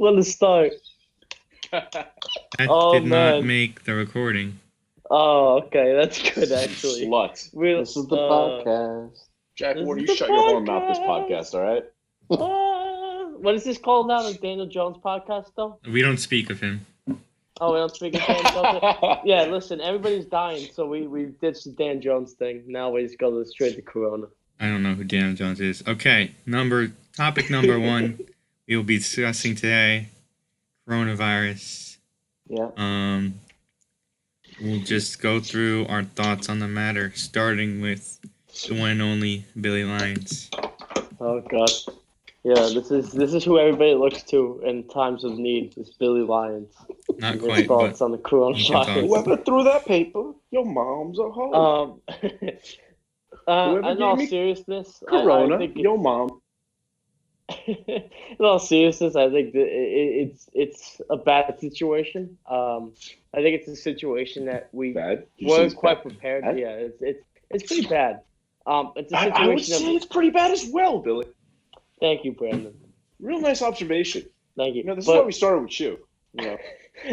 What a start. That Oh, did not man. make the recording. Oh, okay. That's good, actually. Slut. We'll, This is the podcast. Jack This Warner, is you the shut your whore mouth this podcast. podcast, all right? What is this called now? The Daniel Jones podcast, though? We don't speak of him. Oh, we don't speak of Dan Jones? Yeah, listen, everybody's dying, so we ditched the Dan Jones thing. Now we just go straight to Corona. I don't know who Daniel Jones is. Okay, topic number 1. We will be discussing today coronavirus. Yeah. We'll just go through our thoughts on the matter, starting with the one and only Billy Lyons. Oh, God. Yeah, this is who everybody looks to in times of need. Is Billy Lyons. Not His quite, thoughts but on the you can talk. coronavirus. Whoever threw that paper, your mom's a hoe. Whoever In all gave me seriousness, Corona, I think your mom. in all seriousness, I think that it's a bad situation. I think it's a situation that we Bad. You say weren't it's quite bad? prepared. Bad? Yeah, it's pretty bad. It's a I would situation say it's pretty bad as well, Billy. Thank you, Brandon. Real nice observation. Thank you. You know, this is But- why we started with you. You know,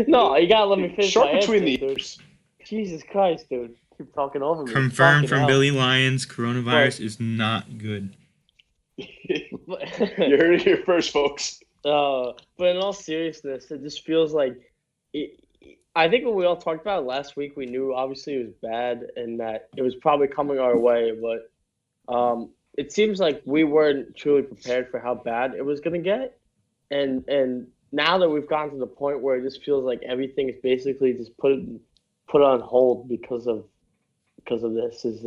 No, you gotta let me finish sharp my between answer, the dude. ears. Jesus Christ, dude. Keep talking over me. Confirmed Fucking from hell. Billy Lyons, coronavirus is not good. You heard it here first, folks. But in all seriousness, it just feels like I think when we all talked about it last week, we knew obviously it was bad and that it was probably coming our way, but it seems like we weren't truly prepared for how bad it was gonna get. And now that we've gotten to the point where it just feels like everything is basically just put on hold because of this is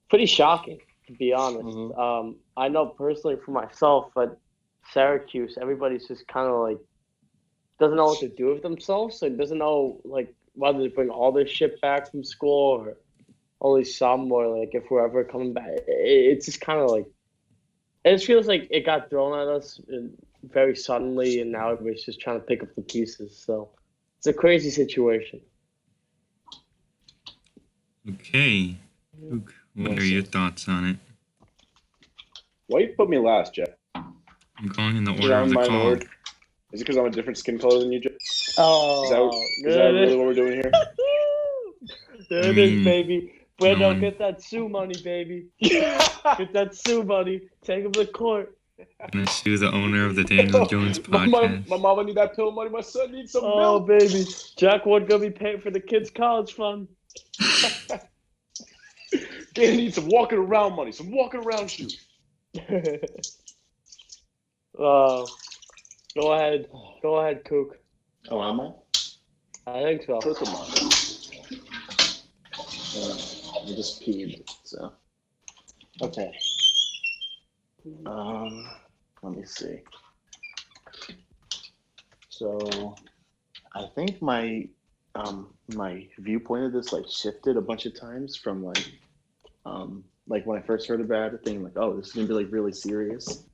pretty shocking, to be honest. Mhm. I know personally for myself at Syracuse, everybody's just kind of like doesn't know what to do with themselves, so doesn't know like whether to bring all their shit back from school or only some, or like if we're ever coming back. It's just kind of like it just feels like it got thrown at us very suddenly, and now everybody's just trying to pick up the pieces. So it's a crazy situation. Okay. Luke, what are your thoughts on it? Why you put me last, Jack? I'm going in the Is order that of the my call. order? Is it because I'm a different skin color than you, Jack? Oh, Is that really what we're doing here? There I it mean, is, baby. Brando, no one- get that sue money, baby. Get that sue money. Take him to court. I'm gonna sue the owner of the Daniel Jones my podcast. mama need that pill money. My son needs some Oh, milk. baby. Jack Wood gonna be paying for the kids' college fund. They need some walking around money. Some walking around shoes. Go ahead. Go ahead, Kook. Oh, am I? I think so. Cook 'em up. I just peed, so. Okay. Let me see. So, I think my viewpoint of this like shifted a bunch of times from like when I first heard about it, thinking like, oh, this is gonna be like really serious,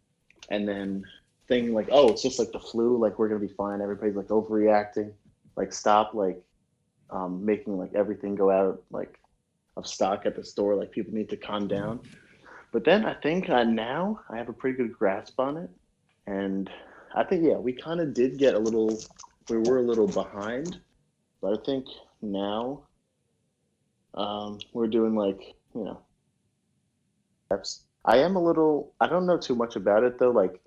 and then thinking like, oh, it's just like the flu, like we're gonna be fine. Everybody's like overreacting. Like stop like making like everything go out like of stock at the store. Like people need to calm down. But then I think now I have a pretty good grasp on it, and I think we kind of did get we were a little behind, but I think now we're doing like steps. I don't know too much about it though, like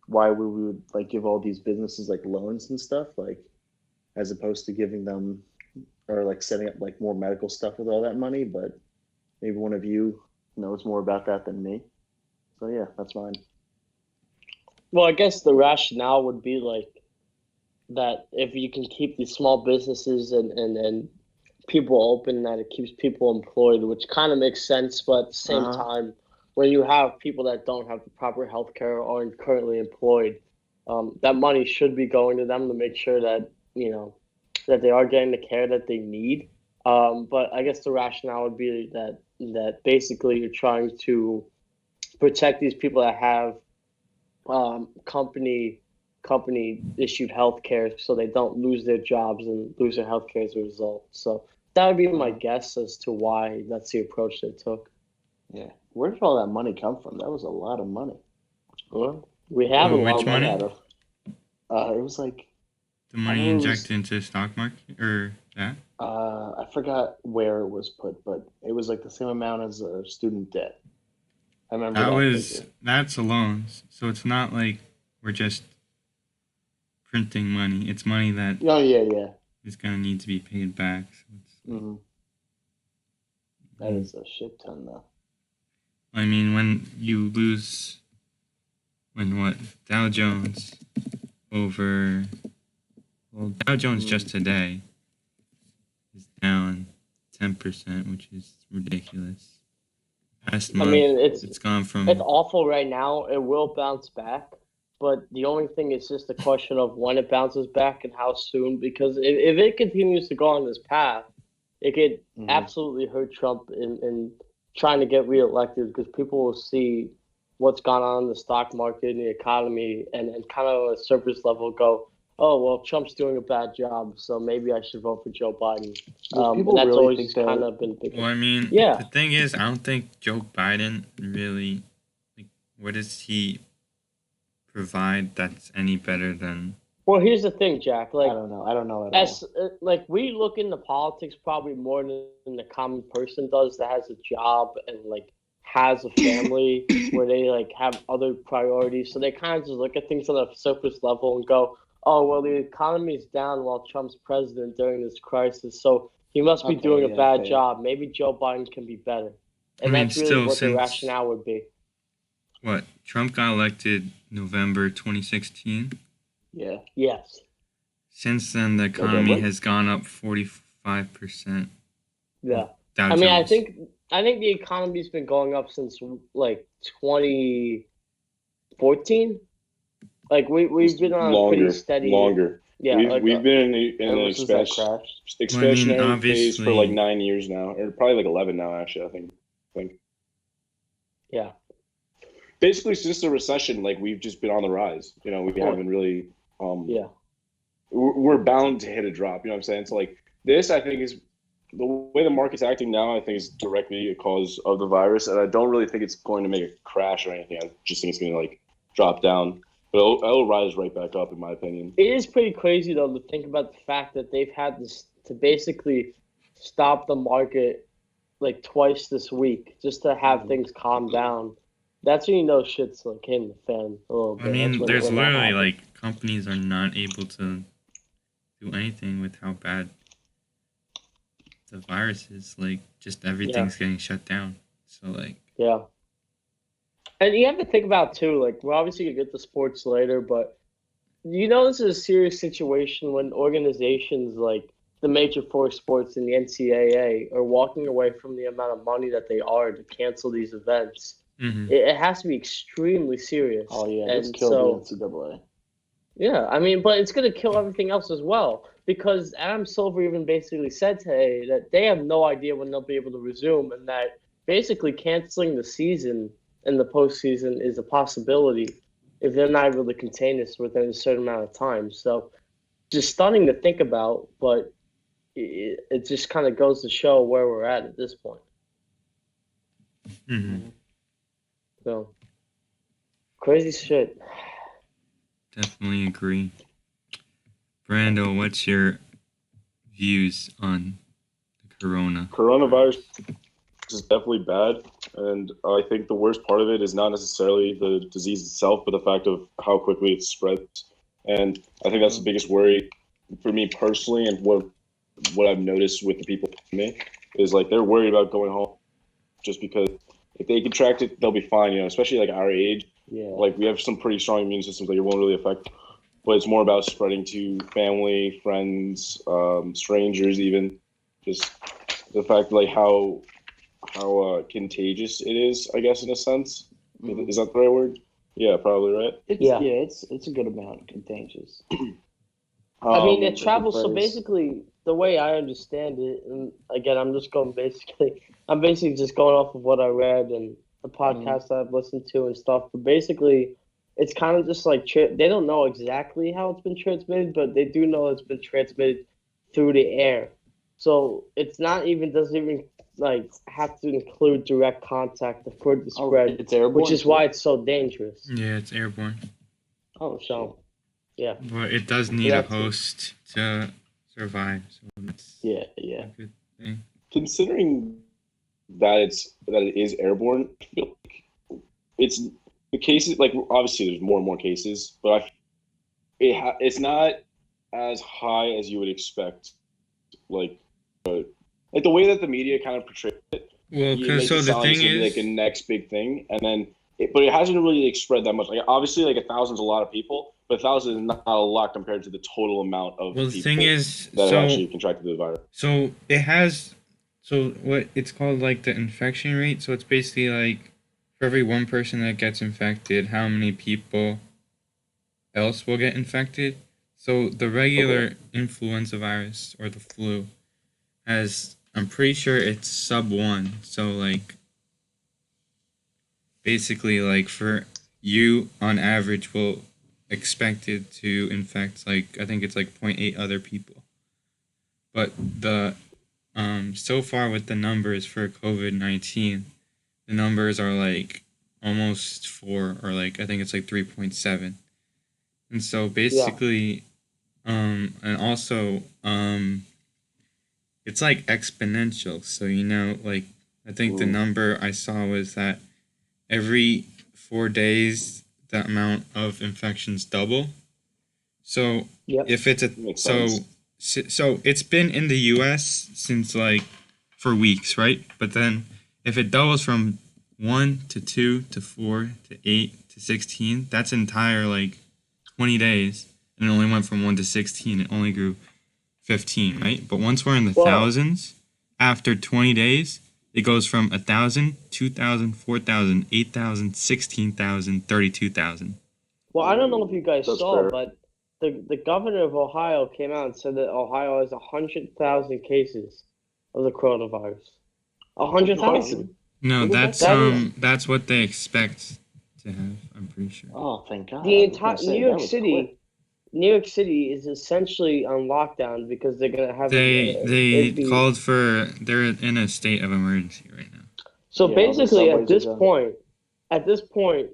why we would like give all these businesses like loans and stuff, like as opposed to giving them or like setting up like more medical stuff with all that money. But maybe one of you knows more about that than me. So yeah, that's mine. Well, I guess the rationale would be like that if you can keep these small businesses and people open, that it keeps people employed, which kind of makes sense. But at the same time, when you have people that don't have the proper health care or aren't currently employed, that money should be going to them to make sure that, that they are getting the care that they need. But I guess the rationale would be that basically you're trying to protect these people that have company issued health care, so they don't lose their jobs and lose their health care as a result. So that would be my guess as to why that's the approach they took. Yeah. Where did all that money come from? That was a lot of money. Well, We have a Oh, lot which of money. money? It was like The money I know it was- injected into the stock market or that? I forgot where it was put, but it was like the same amount as student debt. I remember figure. That's a loan. So it's not like we're just printing money. It's money that Oh yeah. is gonna need to be paid back. So it's, hmm That is a shit ton though. I mean, when you lose, when what Dow Jones over, well, Dow Jones just today is down 10%, which is ridiculous. Past month, it's gone from It's awful right now. It will bounce back, but the only thing is just a question of when it bounces back and how soon. Because if it continues to go on this path, it could absolutely hurt Trump in trying to get reelected, because people will see what's gone on in the stock market and the economy, and kind of on a surface level go, oh, well, Trump's doing a bad job, so maybe I should vote for Joe Biden. People and that's really always think that. kind of been well, I mean, Yeah. the thing is, I don't think Joe Biden really, like, what does he provide that's any better than? Well, here's the thing, Jack. I Like, don't know. I don't know at as all. like we look into politics probably more than the common person does that has a job and like has a family where they like have other priorities. So they kind of just look at things on a surface level and go, "Oh, well, the economy's down while Trump's president during this crisis, so he must be Okay, doing a yeah, bad fair. job. Maybe Joe Biden can be better." And I mean, that's really still, what the since- rationale would be. What, Trump got elected November 2016? Yeah. Yes. Since then, the economy what? has gone up 45%. Yeah. Dow I mean, I Jones. think the economy's been going up since like 2014. Like we've been on a pretty steady. Longer. Yeah. We've been in an Ever since that crash. expansionary phase for obviously- like 9 years now, or probably like 11 now. Actually, I think. Yeah. Basically, since the recession, like we've just been on the rise. You know, we haven't really. Yeah. We're bound to hit a drop. You know what I'm saying? So like this, I think is the way the market's acting now. I think is directly a cause of the virus, and I don't really think it's going to make a crash or anything. I just think it's going to like drop down, but it'll rise right back up, in my opinion. It is pretty crazy though to think about the fact that they've had this to basically stop the market like twice this week just to have things calm down. That's when you know shit's like hitting the fan a little bit. I mean, That's when- there's when that literally happens. like companies are not able to do anything with how bad the virus is. Like, just everything's getting shut down. So, like, Yeah. And you have to think about too, like we're obviously gonna get to sports later, but you know this is a serious situation when organizations like the major four sports in the NCAA are walking away from the amount of money that they are to cancel these events. It has to be extremely serious. Oh yeah, and this killed the NCAA. Yeah, I mean, but it's going to kill everything else as well, because Adam Silver even basically said today that they have no idea when they'll be able to resume, and that basically canceling the season in the postseason is a possibility if they're not able to contain this within a certain amount of time. So just stunning to think about, but it just kind of goes to show where we're at this point. So crazy shit. Definitely agree. Brando, what's your views on the corona? Coronavirus is definitely bad, and I think the worst part of it is not necessarily the disease itself, but the fact of how quickly it spreads. And I think that's the biggest worry for me personally, and what I've noticed with the people around me is like they're worried about going home just because if they contract it, they'll be fine. You know, especially like our age. Yeah. Like we have some pretty strong immune systems, like it won't really affect. But it's more about spreading to family, friends, strangers, even just the fact like how contagious it is. I guess in a sense, is that the right word? Yeah, probably right. It's a good amount contagious. I mean, it travels. So basically, the way I understand it, and again, I'm basically just going off of what I read and the podcast I've listened to and stuff. But basically, it's kind of just like they don't know exactly how it's been transmitted, but they do know it's been transmitted through the air. So it's not even doesn't even like have to include direct contact for the spread, it's airborne, which is why it's so dangerous. Yeah, it's airborne. Oh, so yeah, But it does so need a that's it. host to survive. So that's Yeah, a yeah. good thing. Considering that it is airborne, I feel like it's the cases like obviously there's more and more cases, but it's not as high as you would expect. Like like the way that the media kind of portrays it, Well, it cause makes it so the sound like it's thing gonna be like a is, next big thing, and then but it hasn't really like spread that much. Like obviously, like 1,000's a lot of people, but 1,000 is not a lot compared to the total amount of well, the thing people is, that have actually contracted the virus. so it has, so what it's called like the infection rate. So it's basically like for every one person that gets infected, how many people else will get infected. So the Okay. regular influenza virus or the flu has, I'm pretty sure it's sub one. So like basically like for you on average will expected to infect like I think it's like zero point 0.8 other people. But the so far with the numbers for COVID-19, the numbers are like almost 4 or like I think it's like 3.7. And so Yeah. basically and also it's like exponential. So like I think the Mm. number I saw was that every 4 days the amount of infections double. So Yep. if it's a Makes so sense. so it's been in the U.S. since like for weeks, right? But then if it doubles from 1 to 2 to 4 to 8 to 16, that's entire like 20 days, and it only went from 1 to 16. It only grew 15, right? But once we're in the Well, thousands, after 20 days, it goes from 1,000, 2,000, 4,000, 8,000, 16,000, 32,000. I don't know if you guys That's saw, fair. but the governor of Ohio came out and said that Ohio has 100,000 cases of the coronavirus. A hundred What? thousand. No, Where did that that's come That is from? that's what they expect to have, I'm pretty sure. Oh, thank God. the I was gonna entire say that was quick. New York City is essentially on lockdown because they're gonna have They it be. called for they're in a state of emergency right now. So Yeah, all the basically, subways are done. at this point,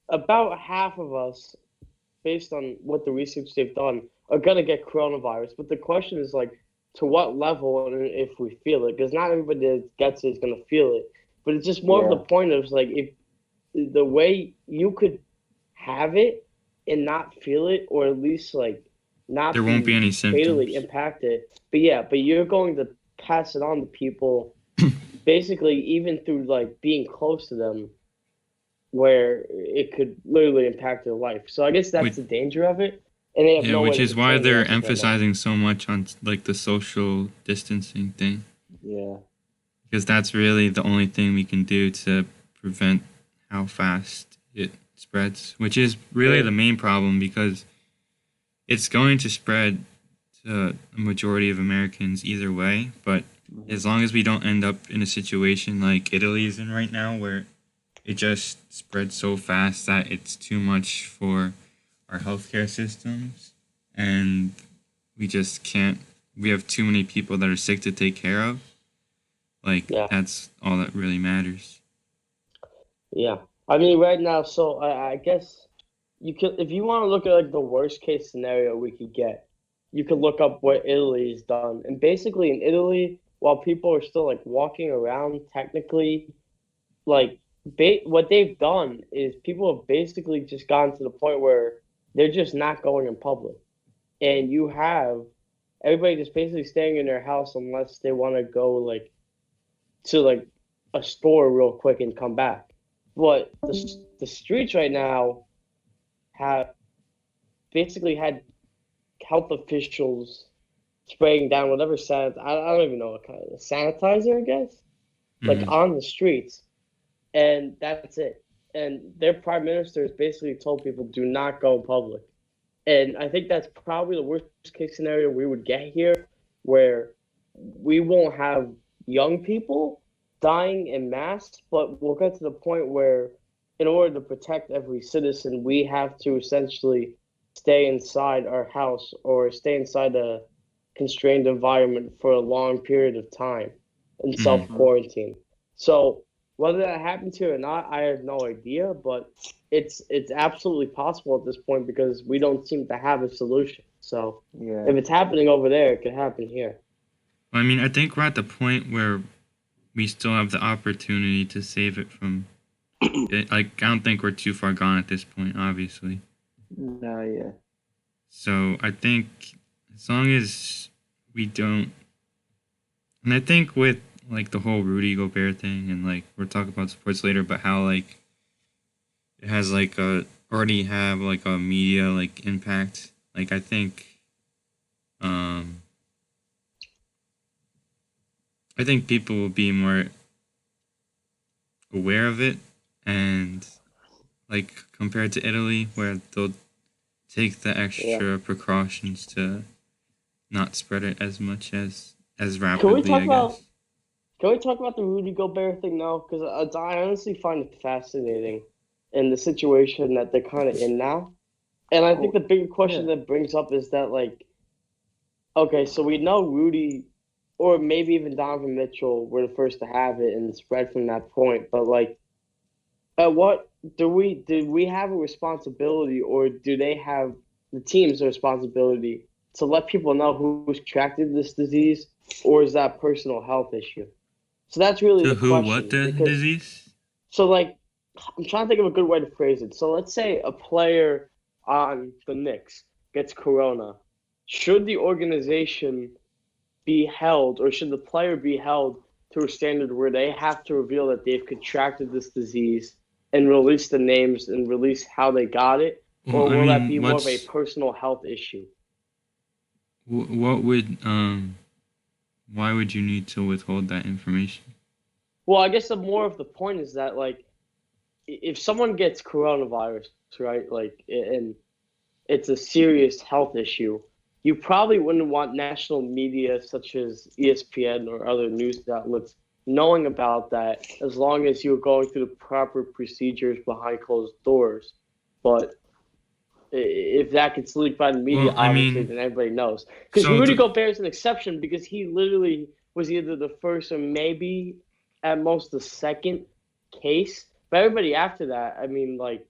about half of us, based on what the research they've done, are gonna get coronavirus. But the question is like, to what level and if we feel it? Because not everybody that gets it is gonna feel it. But it's just more of the Yeah. point of like if the way you could have it and not feel it, or at least like There not won't be be any fatally symptoms. impacted. But yeah, but you're going to pass it on to people basically even through like being close to them where it could literally impact their life. So I guess that's Which the danger of it. And they have yeah, no way which to is why contain it they're as of right now. emphasizing so much on like the social distancing thing. Yeah. Because that's really the only thing we can do to prevent how fast it spreads, which is really Yeah. the main problem because it's going to spread to a majority of Americans either way. But Mhm. as long as we don't end up in a situation like Italy's in right now, where it just spreads so fast that it's too much for our healthcare systems, and we just can't. We have too many people that are sick to take care of. Like Yeah. that's all that really matters. Yeah. I mean, right now, so I guess you could, if you want to look at like the worst case scenario we could get, you could look up what Italy's done. And basically, in Italy, while people are still like walking around, technically, like what they've done is people have basically just gotten to the point where they're just not going in public, and you have everybody just basically staying in their house unless they want to go like to like a store real quick and come back. But the streets right now have basically had health officials spraying down whatever I don't even know what kind of sanitizer, I guess, like Hmm. on the streets, and that's it. And their prime minister has basically told people do not go in public. And I think that's probably the worst case scenario we would get here, where we won't have young people dying in mass, but we'll get to the point where, in order to protect every citizen, we have to essentially stay inside our house or stay inside a constrained environment for a long period of time and self Hmm. Mhm. quarantine. So Whether that happens here or not, I have no idea. But it's absolutely possible at this point because we don't seem to have a solution. So Yeah. if it's happening over there, it could happen here. I mean, I think we're at the point where we still have the opportunity to save it from. Like, I don't think we're too far gone at this point, obviously. No, yeah. So I think as long as we don't, and I think with like the whole Rudy Gobert thing, and like we'll talk about sports later, but how like it has like already have like a media like impact. Like I think, I think people will be more aware of it, and like compared to Italy, where they'll take the extra precautions to not spread it as much as rapidly, talk I about- guess. Can we talk about the Rudy Gobert thing now? Because I honestly find it fascinating in the situation that they're kind of in now. And I think the bigger question that brings up is that, like, okay, so we know Rudy, or maybe even Donovan Mitchell, were the first to have it and spread from that point. But like, what do we have a responsibility, or do they have the teams a responsibility to let people know who's contracted this disease, or is that a personal health issue? So that's really To the who? question. What the because- disease? So like, I'm trying to think of a good way to phrase it. So let's say a player on the Knicks gets corona. Should the organization be held, or should the player be held to a standard where they have to reveal that they've contracted this disease and release the names and release how they got it? Or Well, I will that mean, be more of a what's personal health issue? what would why would you need to withhold that information? Well, I guess the more of the point is that, like, if someone gets coronavirus, right, like, and it's a serious health issue, you probably wouldn't want national media such as ESPN or other news outlets knowing about that, as long as you're going through the proper procedures behind closed doors. But if that gets leaked by the media, Well, I obviously, mean, then everybody knows. Because so Rudy the- Gobert is an exception because he literally was either the first or maybe at most the second case. But everybody after that, I mean, like,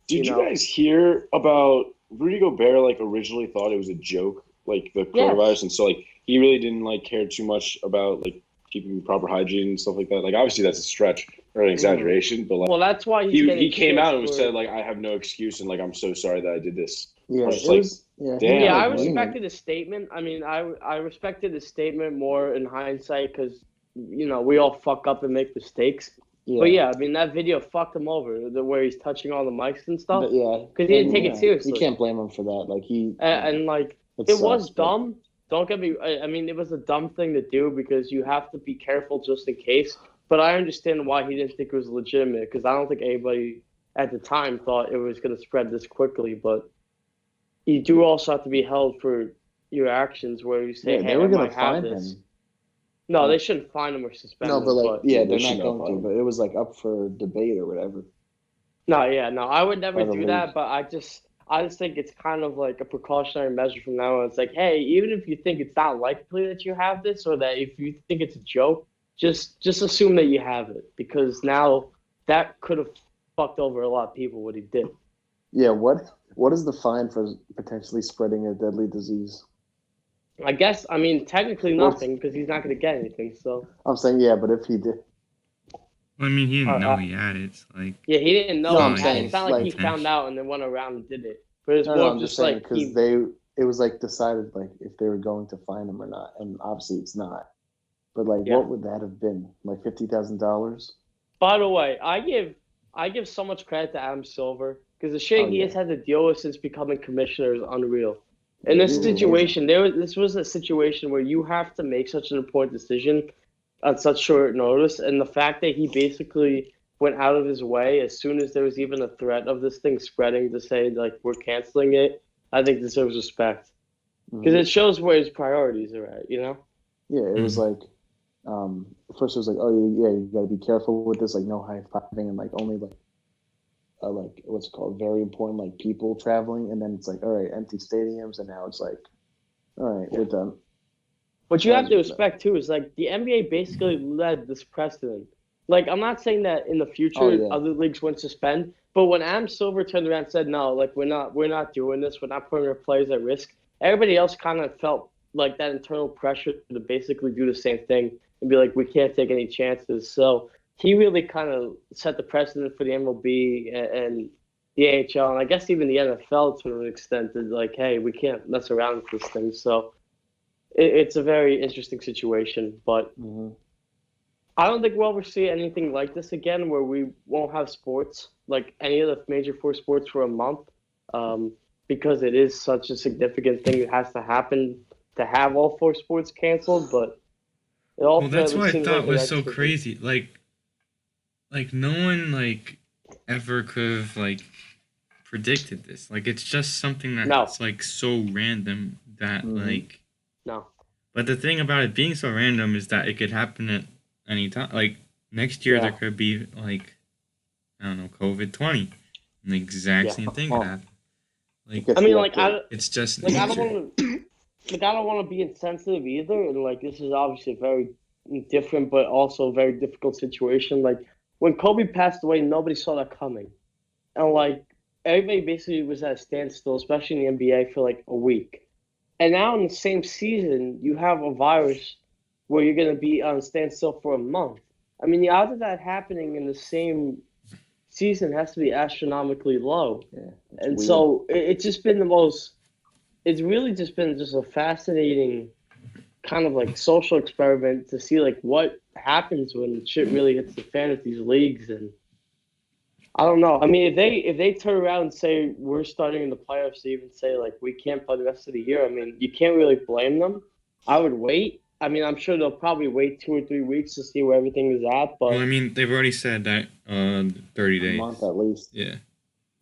Did you know. guys hear about Rudy Gobert? Like originally thought it was a joke, like the coronavirus, and so like he really didn't like care too much about like keeping proper hygiene and stuff like that. Like obviously that's a stretch or an exaggeration, but like well, that's why he's getting he came shit out and for- said like I have no excuse and like I'm so sorry that I did this. Yeah, I was it like, was. Yeah, damn. Yeah, I like, respected his statement. I mean, I respected his statement more in hindsight because, you know, we all fuck up and make mistakes. But yeah, I mean, that video fucked him over, where he's touching all the mics and stuff. But yeah, 'Cause he didn't take it yeah, seriously. You can't blame him for that. Like And like, it it was sucks, but- dumb. Don't get me. I mean, it was a dumb thing to do because you have to be careful just in case. But I understand why he didn't think it was legitimate because I don't think anybody at the time thought it was going to spread this quickly. But you do also have to be held for your actions where you say, Yeah, "Hey, they were I gonna might have fine this." him. No, they shouldn't fine him or suspend No, him. but like, yeah, they they're should not not going to. fine But it was like up for debate or whatever. No, I would never By the do that. league. But I just think it's kind of like a precautionary measure from now on. It's like, hey, even if you think it's not likely that you have this, or that if you think it's a joke, just assume that you have it because now that could have fucked over a lot of people what he did. Yeah, what is the fine for potentially spreading a deadly disease? I guess, I mean, technically Well, nothing because he's not going to get anything. So I'm saying yeah, but if he did, Well, I mean, he didn't know Uh, he had it. So, like, yeah, he didn't know. No, he I'm had it. saying, It's not like he like- found out and then went around and did it. But it's no, more I'm just saying like because he. it was like decided like if they were going to fine him or not, and obviously it's not. But like, Yeah. what would that have been? Like $50,000? By the way, I give so much credit to Adam Silver because the shit Oh, he yeah. has had to deal with since becoming commissioner is unreal. In Yeah, this he was situation, this was a situation where you have to make such an important decision on such short notice, and the fact that he basically went out of his way as soon as there was even a threat of this thing spreading to say like we're canceling it, I think deserves respect because Mhm. it shows where his priorities are at. You know. Yeah, it was like, first it was like, oh yeah, you got to be careful with this, like no high fiving and like only like what's it called, very important like people traveling, and then it's like, all right, empty stadiums, and now it's like, all right, we're done. What you have to Yeah. respect too is like the NBA basically led this precedent Like, I'm not saying that in the future Oh, yeah. other leagues wouldn't suspend, but when Adam Silver turned around and said, "No, like we're not doing this. We're not putting our players at risk," everybody else kind of felt like that internal pressure to basically do the same thing and be like, "We can't take any chances." So he really kind of set the precedent for the MLB and the AHL, and I guess even the NFL to an extent is like, "Hey, we can't mess around with this thing." So it's a very interesting situation, but. Hmm. I don't think we'll ever see anything like this again, where we won't have sports, like any of the major four sports, for a month, um, because it is such a significant thing that has to happen to have all four sports canceled. But it Well, that's ultimately what I seems thought like the was right so decision. crazy. Like no one like ever could have like predicted this. Like it's just something No, that's like so random that Hmm. like. no, But the thing about it being so random is that it could happen at any time. Like next year, there yeah, could be like I don't know, COVID-20, and the exact yeah. same thing could Oh, happen. it Like gets I mean, reactive. it's just I don't nature. want to, like, I don't want to be insensitive either, and like, this is obviously a very different, but also a very difficult situation. Like, when Kobe passed away, nobody saw that coming. And like everybody basically was at a standstill, especially in the NBA for like a week. And now in the same season, you have a virus where you're going to be on standstill for a month. I mean, the odds of that happening in the same season has to be astronomically low. Yeah, it's And weird. so it's just been the most. It's really just been just a fascinating kind of like social experiment to see like what happens when shit really hits the fan at these leagues. And I don't know. I mean, if they turn around and say we're starting in the playoffs, to even say like we can't play the rest of the year, I mean, you can't really blame them. I would wait. I mean, I'm sure they'll probably wait 2 or 3 weeks to see where everything is at. Well, I But mean, they've already said that 30 A month days. at least. Yeah.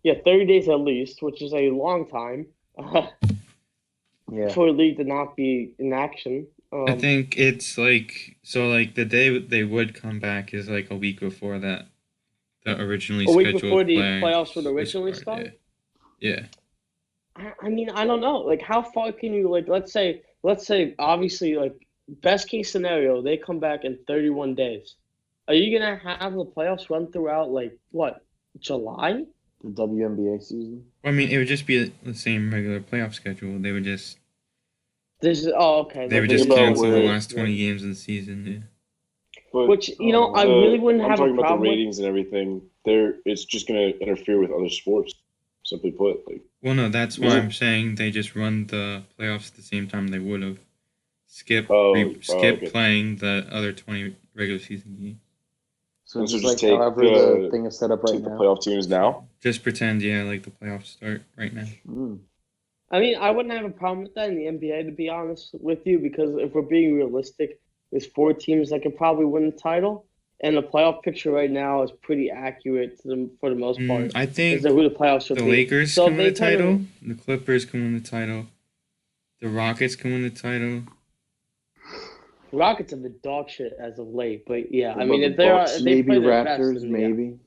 yeah, 30 days at least, which is a long time Yeah. for a league to not be in action. I think it's like so like the day they would come back is like a week before that the originally A week before scheduled the playoffs would would originally start. start. Yeah. Yeah. I mean, I don't know. Like, how far can you like? Let's say, obviously, like best case scenario, they come back in 31 days. Are you gonna have the playoffs run throughout like what, July? The WNBA season. Well, I mean, it would just be the same regular playoff schedule. This is okay. They Like would they Think just would about still cancel the do where, it. last Yeah. 20 games of the season. Yeah. but Which Oh, I wow. really wouldn't I'm have a talking about the problem with. ratings and everything. It's just going to interfere with other sports. Simply put, like Well, no, that's why well, I'm saying they just run the playoffs at the same time they would have. Skip okay. playing the other 20 regular season games. So And so just just like however the thing is set up right take the now. playoff teams now. Just pretend, yeah, like the playoffs start right now. Mm. I mean, I wouldn't have a problem with that in the NBA, to be honest with you, because if we're being realistic, there's 4 teams that could probably win the title, and the playoff picture right now is pretty accurate for the most part I as to think who the playoffs would the be. Lakers So can if win they the turn title. around, The Clippers can win the title. The Rockets can win the title. the Rockets have been dog shit as of late, but yeah, What I mean, about the Bucks? if they Maybe play their best, Raptors. then yeah. Maybe.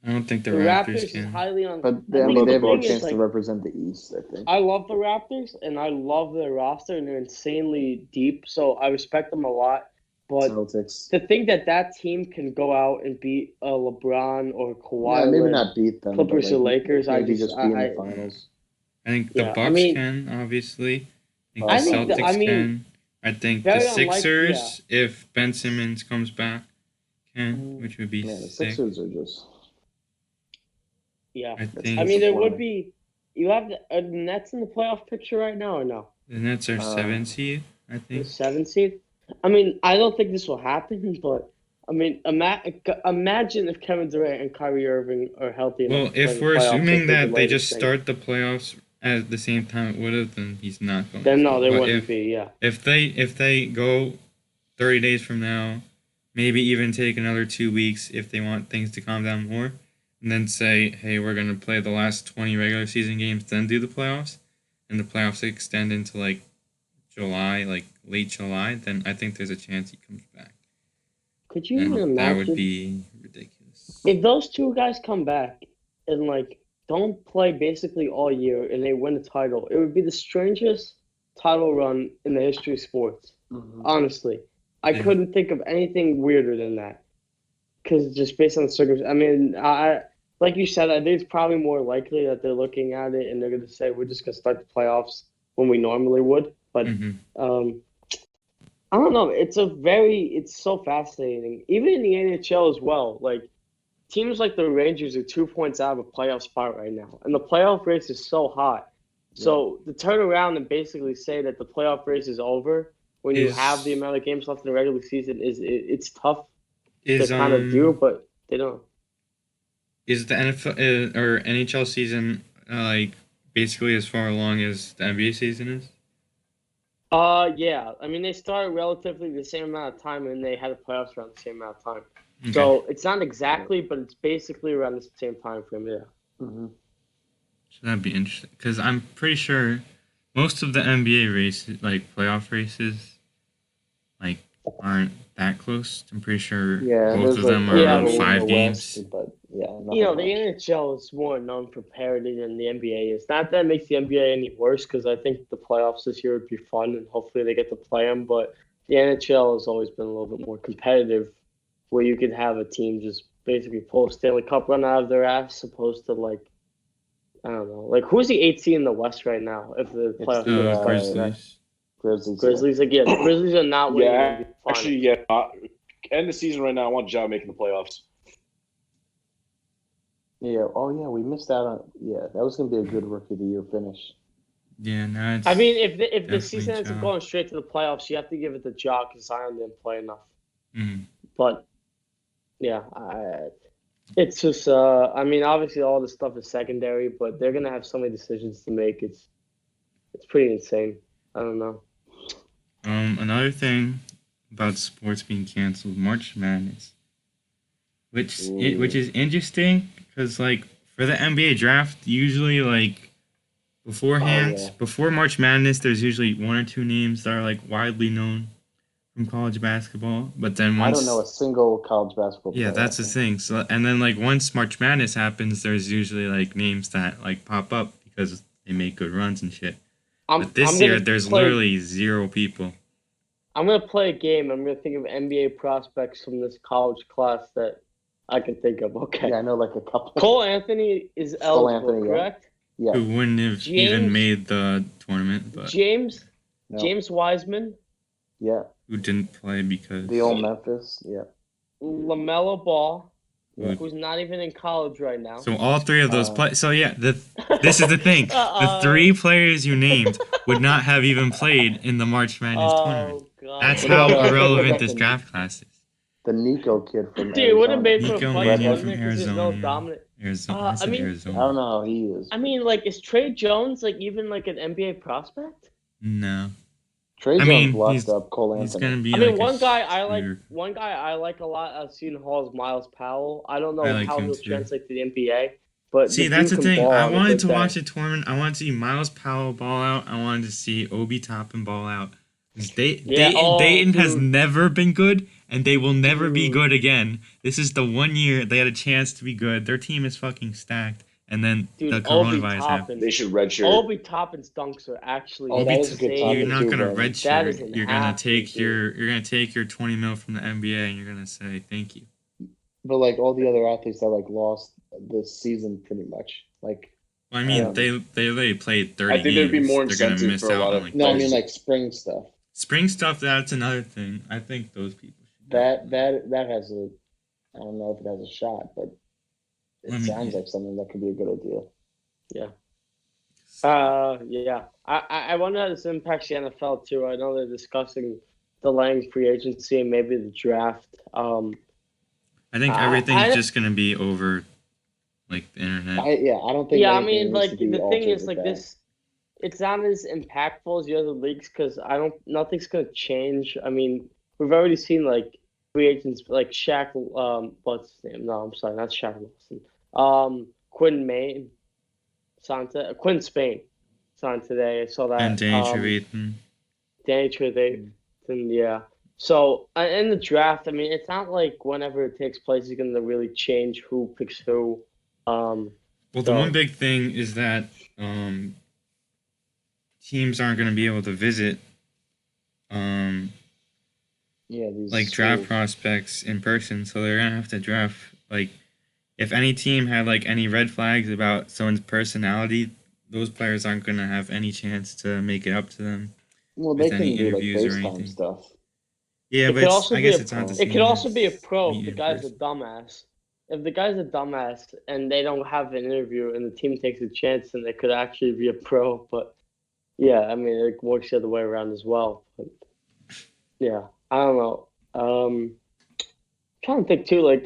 I don't think the The Raptors Raptors is can. highly on. But I I think mean, they the have a good thing is chance to like represent the East, I think. I love the Raptors and I love their roster and they're insanely deep, so I respect them a lot. But Celtics. to think that that team can go out and beat a LeBron or Yeah, maybe Kawhi-led not beat them, but Clippers or like Lakers, maybe just be in the finals. I think the yeah, I Bucks mean, can, obviously. I think the I think Probably. I Celtics mean, can. I think the very unlikely. Yeah, Sixers, if Ben Simmons comes back, can, which would be Yeah, the sick. Sixers are just. yeah. I That's I think mean, there would disappointing. be. You have the Nets in the playoff picture right now, or no? the Nets are Uh, 7 seed, I The think. 7th seed. I mean, I don't think this will happen, but I mean, imagine if Kevin Durant and Kyrie Irving are healthy enough Well, to play if in the we're playoffs like assuming they that could they lay this just thing. start the playoffs at the same time it would have, then he's not going Then to. no, they But wouldn't be. Yeah. if they go 30 days from now, maybe even take another 2 weeks if they want things to calm down more, and then say, hey, we're going to play the last 20 regular season games, then do the playoffs, and the playoffs extend into like July, like late July, then I think there's a chance he comes back. Could you even And that would imagine be ridiculous. if those two guys come back and like don't play basically all year and they win the title? It would be the strangest title run in the history of sports. Mhm. Honestly, I Yeah. couldn't think of anything weirder than that. because just based on the circumstances, I mean, like you said, I think it's probably more likely that they're looking at it and they're going to say we're just going to start the playoffs when we normally would. But Hmm. I don't know. It's so fascinating. Even in the NHL as well. Like teams like the Rangers are 2 points out of a playoff spot right now, and the playoff race is so hot. So to turn around and basically say that the playoff race is over when you have the Is amount of games left in the regular season it's tough to is kind of do, but they don't. is the NFL or NHL season like basically as far along as the NBA season is? Yeah. I mean, they started relatively the same amount of time, and they had the playoffs around the same amount of time. Okay. So it's not exactly, but it's basically around the same time frame. Yeah. Mm-hmm. So that'd be interesting because I'm pretty sure most of the NBA races, like playoff races, like aren't that close. I'm pretty sure Yeah, most there's of like them a are Yeah, I around mean- couple in five the games. West, but yeah, You know, nothing the much. NHL is more known for parity than the NBA is. Not that it makes the NBA any worse, because I think the playoffs this year would be fun, and hopefully they get to play them. But the NHL has always been a little bit more competitive, where you could have a team just basically pull a Stanley Cup run out of their ass, opposed to like I don't know, like who's the 8 seed in the West right now? If the It's playoffs the, get started, Grizzlies. Grizzlies. Grizzlies again. The Grizzlies are not winning Yeah, the finals. actually, yeah. End the season right now. I want Ja making the playoffs. Yeah. Oh yeah, we missed out on. Yeah, that was gonna be a good rookie of the year finish. Yeah, no, it's. I mean, if the Definitely season ends up Ja. going straight to the playoffs, you have to give it to Ja because Zion didn't play enough. Mhm. But yeah, it's just I mean, obviously all this stuff is secondary, but they're gonna have so many decisions to make. It's pretty insane. I don't know. Another thing about sports being canceled, March Madness, which is interesting because like for the NBA draft, usually like beforehand, Oh, yeah. before March Madness, there's usually one or two names that are like widely known from college basketball. But then I once don't know a single college basketball player. yeah, that's the thing. So and then like once March Madness happens, there's usually like names that like pop up because they make good runs and shit. But this I'm year, gonna there's play, literally zero people. I'm gonna play a game. I'm gonna think of NBA prospects from this college class that I can think of. Okay. Yeah, I know like a couple. Cole Anthony is Cole eligible, Anthony, yeah. correct? Yeah. Who wouldn't have even James- made the tournament, but James No. James Wiseman, Yeah. who didn't play because The old Memphis. Yeah. LaMelo Ball, Yeah. who's not even in college right now. So all three of those Uh, play. So yeah, this is the thing. The three players you named would not have even played in the March Madness tournament. Oh god. That's What how about, irrelevant what this about draft class is. the Nico kid from Dude, it would have Arizona? made for Nico a fight, Mannion wouldn't from it? 'Cause there's no Arizona. dominant. Arizona. I I said mean- I Arizona. don't know how he is. I mean, like, is Trey Jones like even like an NBA prospect? No, Trey I Jones mean, locked he's- up Cole he's Anthony. gonna be. I mean, like one a guy I like. shooter. One guy I like a lot. I've seen Hall is Miles Powell. I don't know I like how him he'll too. translate to the NBA, but See, the that's the dude can thing. ball I on a wanted good to day. watch the tournament. I wanted to see Miles Powell ball out. I wanted to see Obi Toppin ball out. 'Cause Yeah, oh, Dayton has dude. never been good, and they will never be Dude. good again. This is the 1 year they had a chance to be good. Their team is fucking stacked, and then Dude, the Obi coronavirus happened. Toppin. They should redshirt. Obi Toppin's dunks are actually Oh, that is a good insane. topic You're not too, gonna bro. That redshirt. is an You're gonna athlete, take dude. you're gonna take your 20 mil from the NBA, and you're gonna say thank you. But like all the other athletes that like lost this season, pretty much. Like Well, I mean, Um, they already played 30 I think there'd be games. more They're gonna incentive miss for a out lot on of- like no, I those. mean like spring stuff. Spring stuff. That's another thing. I think those people should. That has a. I don't know if it has a shot, but it I mean, sounds yeah. like something that could be a good idea. Yeah. I wonder how this impacts the NFL too. I know they're discussing delaying free agency and maybe the draft. I think I- everything's I- just gonna be over, like the internet. I don't think. Yeah, I anything mean, needs like to be the thing altered is, with like that. this, it's not as impactful as the other leagues because nothing's gonna change. I mean, we've already seen like free agents like Shaq. What's his name? No, I'm sorry, not Shaq Wilson. Quinn Maine, Quinn Spain, signed today. I saw that. And Danny Trevathan. Danny Trevathan, yeah. So in the draft, I mean, it's not like whenever it takes place, it's gonna really change who picks who. Well, the So- one big thing is that teams aren't going to be able to visit these like draft schools. prospects in person, so they're gonna have to draft like if any team had like any red flags about someone's personality, those players aren't gonna have any chance to make it up to them Well, they with any can do like interviews or FaceTime anything. stuff. Yeah, It but could also I be guess a it's not the it could same also be a as pro if the meeting in guy's a person. dumbass. If the guy's a dumbass and they don't have an interview and the team takes a chance, then they could actually be a pro. But yeah, I mean it works the other way around as well. But yeah, I don't know. Trying to think too, like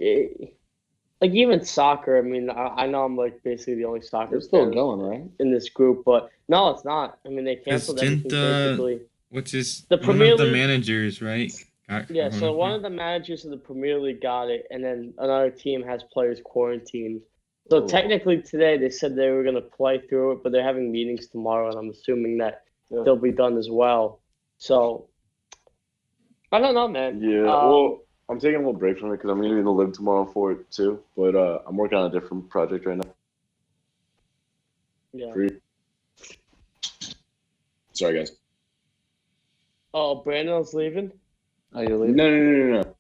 even soccer. I mean, I know I'm like basically the only soccer They're still fan going, right? in this group, but no, it's not. I mean, they Because canceled didn't everything basically. what's his The one of Premier the League, managers, right, got yeah. So one coronavirus? of the managers of the Premier League got it, and then another team has players quarantined. So Oh. technically today they said they were gonna play through it, but they're having meetings tomorrow, and I'm assuming that Yeah. they'll be done as well. So I don't know, man. Yeah, well, I'm taking a little break from it because I'm going to be in the lib tomorrow for it too. But I'm working on a different project right now. Yeah. Free. Sorry, guys. Oh, Brandon's leaving. Oh, you're No, leaving? no.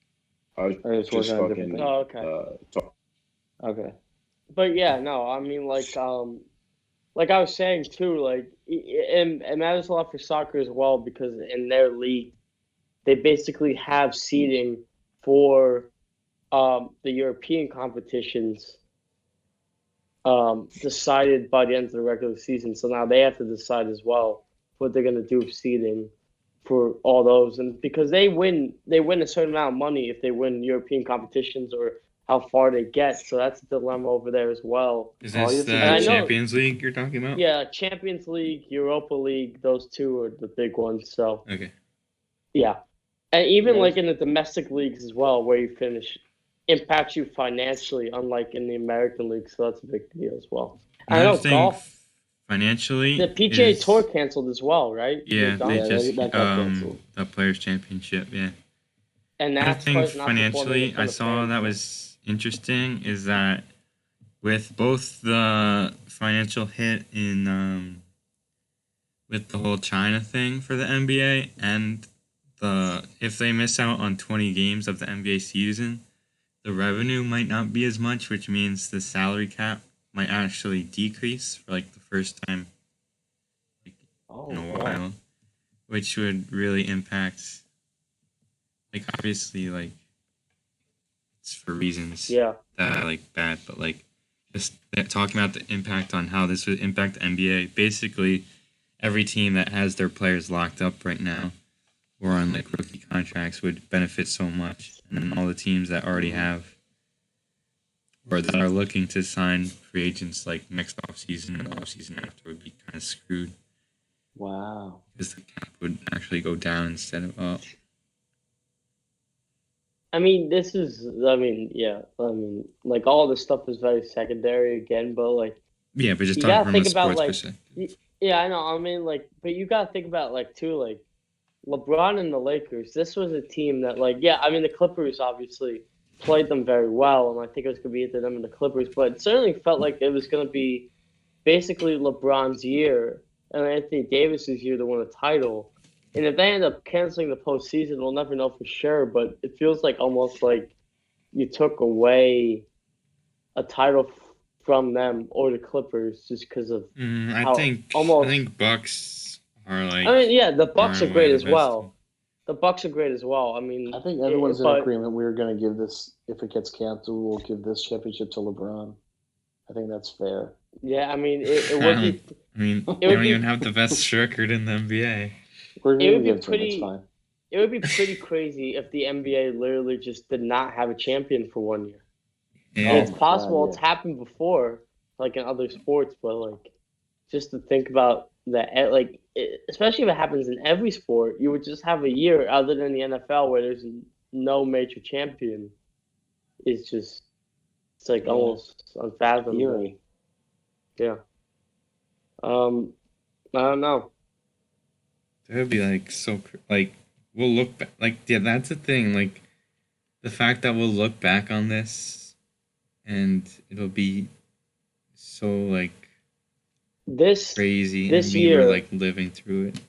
I was Or just just working on a different fucking thing? Oh, okay. talk. Okay. But yeah, no, I mean like I was saying too, like it matters a lot for soccer as well because in their league they basically have seeding for the European competitions decided by the end of the regular season. So now they have to decide as well what they're gonna do with seeding for all those, and because they win a certain amount of money if they win European competitions or how far they get. So that's a dilemma over there as well. Is All you this have to the And I know, Champions League you're talking about? yeah, Champions League, Europa League, those two are the big ones. So Okay. yeah, and even Yeah. like in the domestic leagues as well, where you finish impacts you financially, unlike in the American league. So that's a big deal as well. I Another know thing golf. financially The PGA is Tour canceled as well, right? They're yeah, done. they Yeah, just that got canceled. the Players Championship, yeah. And Another thing NASCAR's not performing in financially I front of saw fans. that So. was interesting is that with both the financial hit in with the whole China thing for the NBA and the if they miss out on 20 games of the NBA season, the revenue might not be as much, which means the salary cap might actually decrease for like the first time Oh, in a wow. while, which would really impact like obviously like it's for reasons Yeah. that are like bad, but like just talking about the impact on how this would impact the NBA. Basically, every team that has their players locked up right now or on like rookie contracts would benefit so much, and then all the teams that already have or that are looking to sign free agents like next offseason and offseason after would be kind of screwed Wow. because the cap would actually go down instead of up. I mean, like all this stuff is very secondary again, but like Yeah, but just you talking gotta from a think about sports like, perspective. yeah, I know. I mean, like, but you gotta think about like too, like LeBron and the Lakers. This was a team that, like, yeah, I mean, the Clippers obviously played them very well, and I think it was gonna be either them and the Clippers, but it certainly felt like it was gonna be basically LeBron's year and Anthony Davis's year to win a title. And if they end up canceling the postseason, we'll never know for sure. But it feels like almost like you took away a title from them or the Clippers just because of I how think almost. Bucks are like I mean, yeah, the far Bucks and are away great the as best well. The Bucks are great as well. I mean, I think everyone's in but agreement. We're going to give this, if it gets canceled, we'll give this championship to LeBron. I think that's fair. yeah, I mean, it would be. I mean, It they would don't be. even have the best record in the NBA. We're It going to would be give it to him. It's pretty. fine. It would be pretty crazy if the NBA literally just did not have a champion for 1 year. Yeah. It's my God, possible yeah. it's happened before, like in other sports, but like just to think about that, like especially if it happens in every sport, you would just have a year other than the NFL where there's no major champion. It's just it's like Yeah. almost unfathomable. Eerie. Yeah. I don't know. That would be like so like we'll look back like yeah that's the thing like the fact that we'll look back on this and it'll be so like This crazy this and we were year like living through it.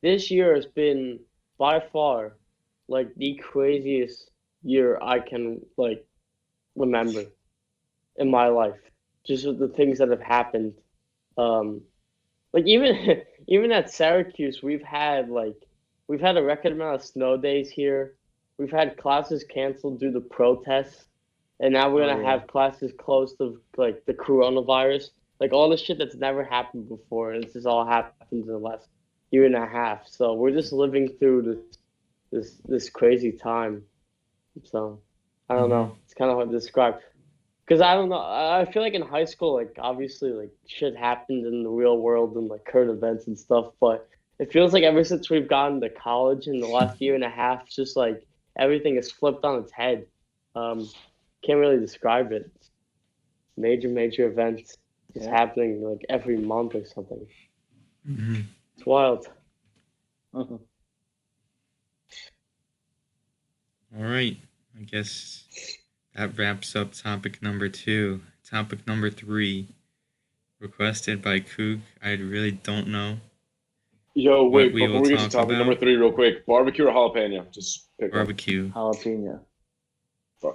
this year has been by far like the craziest year I can like remember in my life. Just with the things that have happened. Um, like even even at Syracuse, we've had a record amount of snow days here. We've had classes canceled due to protests, and now we're Oh, gonna yeah. have classes closed to like the coronavirus. Like all the shit that's never happened before, and this has all happened in the last year and a half. So we're just living through this crazy time. So I don't know. It's kind of hard to describe. Because I don't know. I feel like in high school, like obviously, like shit happened in the real world and like current events and stuff. But it feels like ever since we've gotten to college in the last year and a half, it's just like everything is flipped on its head. Um, can't really describe it. Major events just Yeah. happening like every month or something. Mhm. It's wild. Mhm. All right. I guess that wraps up topic number 2. Topic number 3, requested by Kook. I really don't know. Yo, What wait, we before will we get to talk topic number about? 3, real quick, barbecue or jalapeno? Just pick one. Barbecue. Jalapeno.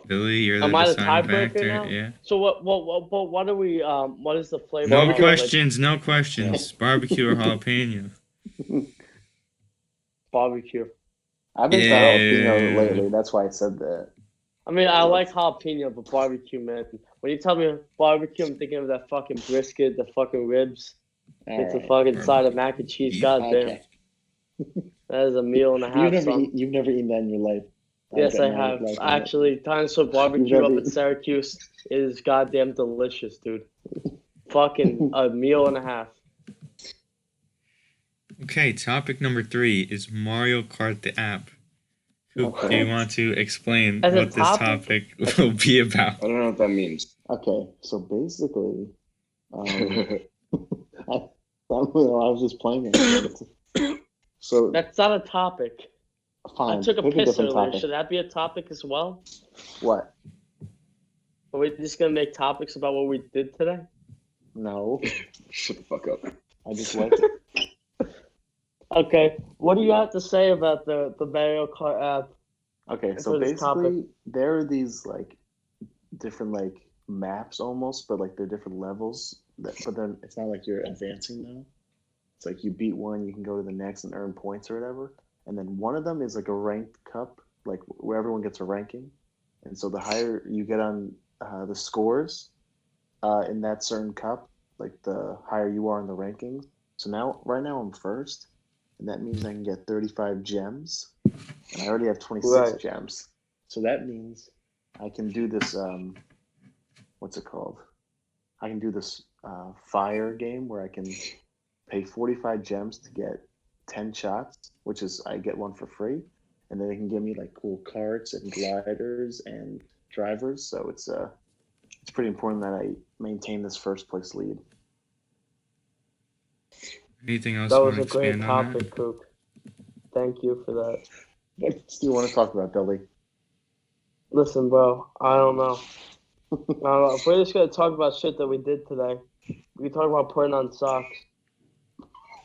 Billy, you're the Am I the deciding tiebreaker factor. now? Yeah. So what are we? What is the flavor? No of, like- questions. No questions. Barbecue or jalapeno? barbecue. I've been Yeah. trying jalapeno lately. That's why I said that. I mean, I like jalapeno, but barbecue, man. When you tell me barbecue, I'm thinking of that fucking brisket, the fucking ribs, it's a Alright. fucking side of mac and cheese. Beef. Goddamn, Okay. that is a meal and a half, son. You've never eaten that in your life. Yes, bet I my have. life on it. Actually, dinosaur barbecue never up at eaten- Syracuse is goddamn delicious, dude. Fucking a meal and a half. Okay, topic number 3 is Mario Kart the app. Kook, do Okay. you want to explain As a what this topic will be about? I don't know what that means. Okay, so basically, I was just playing it. So That's not a topic. fine. I took a pick piss different earlier. topic. Should that be a topic as well? What? Are we just gonna make topics about what we did today? No, Shut the fuck up. I just like it. Okay. What do you have to say about the Mario Kart app? Okay, for so this topic. basically, there are these like different like maps almost, but like they're different levels. But then it's not like you're advancing now. It's like you beat one, you can go to the next and earn points or whatever. And then one of them is like a ranked cup, like where everyone gets a ranking. And so the higher you get on the scores in that certain cup, like the higher you are in the rankings. So right now I'm first, and that means I can get 35 gems, and I already have 26 Right. gems. So that means I can do this. What's it called? I can do this fire game where I can pay 45 gems to get 10 shots, which is I get one for free, and then they can give me like cool carts and gliders and drivers. So it's pretty important that I maintain this first place lead. Anything else That you was want a to great expand on topic, Cook. Thank you for that. What do you want to talk about, Billy? Listen, bro, I don't know. I don't know. If we're just gonna talk about shit that we did today, we can talk about putting on socks.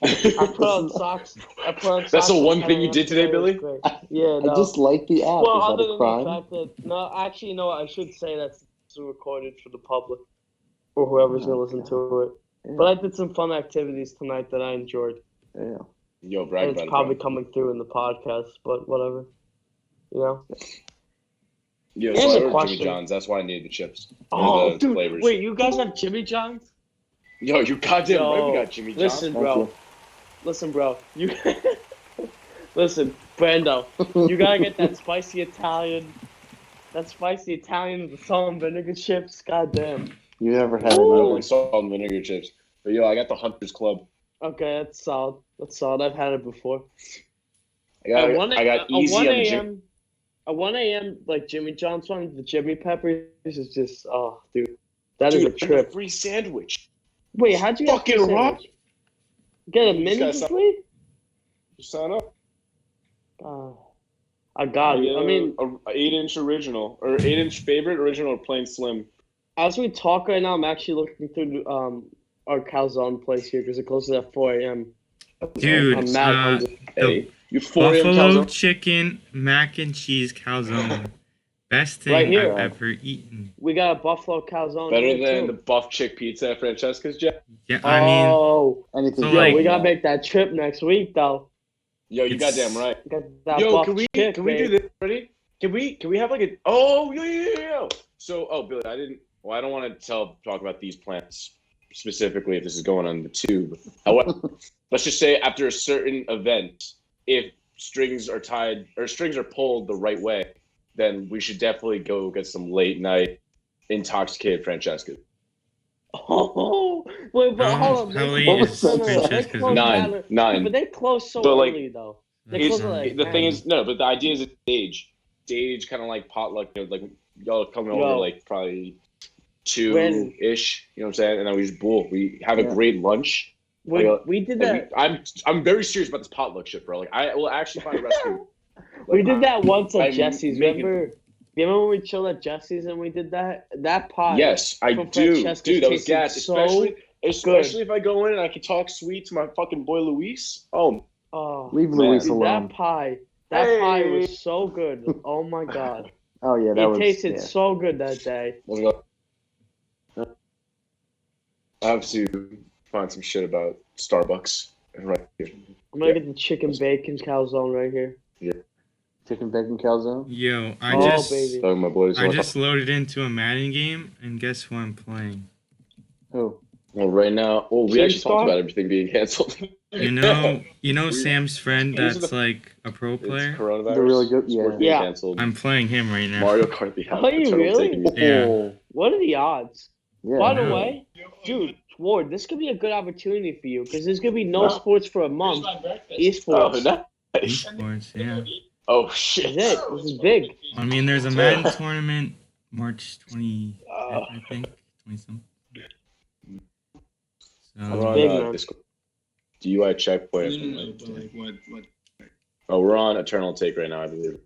I put on socks. That's the at one 10 thing you a.m. did today, It was Billy? great. Yeah, I no. just like the app. Well, Is other that a than crime? the fact that no, actually, you know what? I should say that's recorded for the public or whoever's gonna listen to it. Yeah. But I did some fun activities tonight that I enjoyed. Yeah. Yo, brag And about it's it, probably bro. coming through in the podcast, but whatever. You know? Yo, Here's so I a ordered question. Jimmy John's. That's why I needed the chips. Oh, the dude, flavors. wait, you guys have Jimmy John's? Yo, you goddamn right we Yo, got Jimmy John's. Listen, Thank bro. you. Listen, bro. You listen, Brando. You gotta get that spicy Italian. That spicy Italian with the salt and vinegar chips. Goddamn. You never had I it don't either. like salt and vinegar chips. But yo, I got the Hunter's Club. Okay, that's solid. That's solid. I've had it before. I got easy on the gym. At 1 a.m. like Jimmy John's one, the Jimmy Peppers is just dude. That is Dude, a and trip. a free sandwich. Wait, how'd you get Fucking free rock. sandwich? Get a You just mini gotta for sign- free? You sign up. I got it. I mean, a 8-inch original or 8-inch favorite original or plain slim. as we talk right now, I'm actually looking through our calzone place here because it closes at 4 a.m. Dude, I'm mad hungry. the Euphoria Buffalo calzone. chicken mac and cheese calzone. Best thing Right here. I've ever eaten. We got a buffalo calzone Better here than too. the buff chick pizza at Francesca's, Jeff. Yeah, I mean, Oh, Anything. So, yo, like- we gotta make that trip next week though. Yo, you It's- goddamn right. Got that Yo, buff can we chick, do babe. this? Ready? Can we have like a yeah. So Billy, I don't want to talk about these plans specifically if this is going on the tube. However, let's just say after a certain event, if strings are tied or strings are pulled the right way, then we should definitely go get some late night intoxicated Francesca. Oh, wait, but No, hold on. how They late close- is no, no, they Francesca's close Nine. that- Nine. But they close so But, like, early though. They It's- close at like The thing 10. is, no, but the idea is a stage kind of like potluck, like y'all coming over Yo. like probably 2-ish, you know what I'm saying? And then we just we have a Yeah. great lunch. we did And that. I'm very serious about this potluck shit, bro. Like I will actually find a recipe. We did that once at I'm Jesse's. making- Remember? You remember when we chilled at Jesse's and we did that? That pie. Yes, I From do. Francesca's Dude, that was tasted gas. so Especially if I go in and I can talk sweet to my fucking boy Luis. Oh, Oh, Leave Man. Luis dude, alone. that pie pie was so good. Oh my god, Oh yeah, that it was. tasted yeah. so good that day. let's go. I have to find some shit about Starbucks right here. I'm gonna get the chicken bacon calzone right here. Chicken bacon calzone. Yo, I Oh, just baby. Talking my boys. I just loaded into a Madden game, and guess who I'm playing? Who? Well, right now, we Team actually Star? talked about everything being canceled. You know Sam's friend that's like a pro It's player. coronavirus. They're really good, Sports yeah. being Yeah. canceled. I'm playing him right now. Mario Kart. The Are you eternal really? taking me. Yeah. Oh, What are the odds? yeah. By the no. way, dude, Ward, this could be a good opportunity for you because there's gonna be no Wow. sports for a month. Oh, Esports. nice. Esports, yeah. Oh That's shit. it. This is big. I mean, there's a Madden tournament March 20, Uh, I think, 20 something. we're So, on big, man. Discord. DUI checkpoint. Oh, we're on Eternal Take right now, I believe.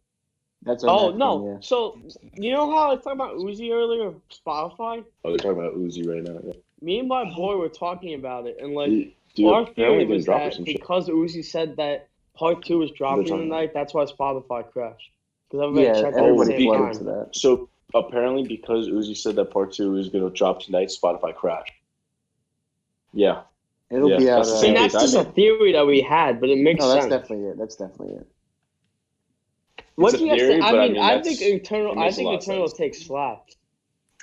That's our Oh next no! one, yeah. So you know how I was talking about Uzi earlier, Spotify? Oh, they're talking about Uzi right now. Yeah. Me and my boy were talking about it, and like Dude, our apparently theory it didn't was drop or that some shit. because Uzi said that part 2 was dropping talking tonight, that's why Spotify crashed. Because everybody Yeah, checked at the everybody same flooded time. to that. So apparently, because Uzi said that part 2 is going to drop tonight, Spotify crashed. Yeah. It'll Yeah, be out. that's the I same mean, case that's just I a theory that we had, but it makes No, that's sense. definitely it. That's definitely it. What It's do a you guys theory, think? but I I mean, mean, I that's- think Eternal. it I makes a think lot of Eternal sense. takes slaps.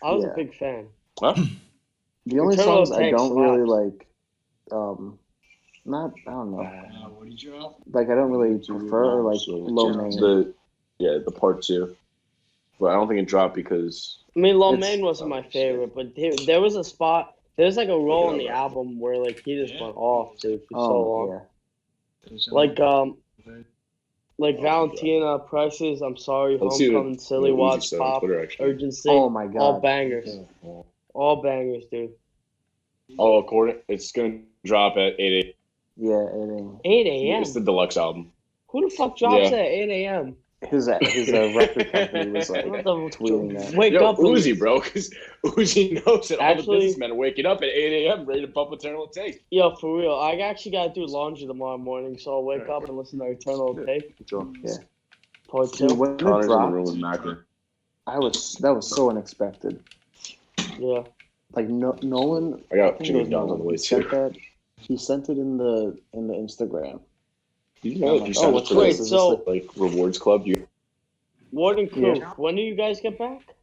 I was Yeah. a big fan. Huh? The only Eternal songs I takes don't really slaps. like, not I don't know. What did you drop? Like I don't really prefer or like So, low main. the part 2. But I don't think it dropped because I mean, Lil It's- Main wasn't my favorite, but there was a spot. There's like a role in the Yeah. album where like he just went off, dude, for so Oh long. yeah. Like Valentina, Prices, I'm sorry, Let's see Homecoming, Silly Uzi Watch, said on Pop, Twitter, actually. Urgency, Oh my god. all bangers, all bangers, dude. Oh, according it's gonna drop at 8 Yeah, it ain't. 8 a.m. a.m. It's the deluxe album. Who the fuck drops Yeah. at 8 a.m.? His record company was like What the- tweeting that. Wake Yo, up, and- Uzi, bro, because Uzi knows that all the Actually- businessmen are waking up at 8 a.m. ready to pump Eternal Take. Yo, for real, I actually gotta do laundry tomorrow morning, so I'll wake up and listen to Eternal Take Yeah. Part Dude, 2. when it Connor's in the room dropped, with Macron. that was so unexpected. Yeah. Like Nolan, I I got think it Jimmy was John's on Nolan, the way he sent too. that. He sent it in the Instagram. You know, if you Oh, sign up what's for wait, the so- like rewards club, you Warden Crew, Yeah. when do you guys get back?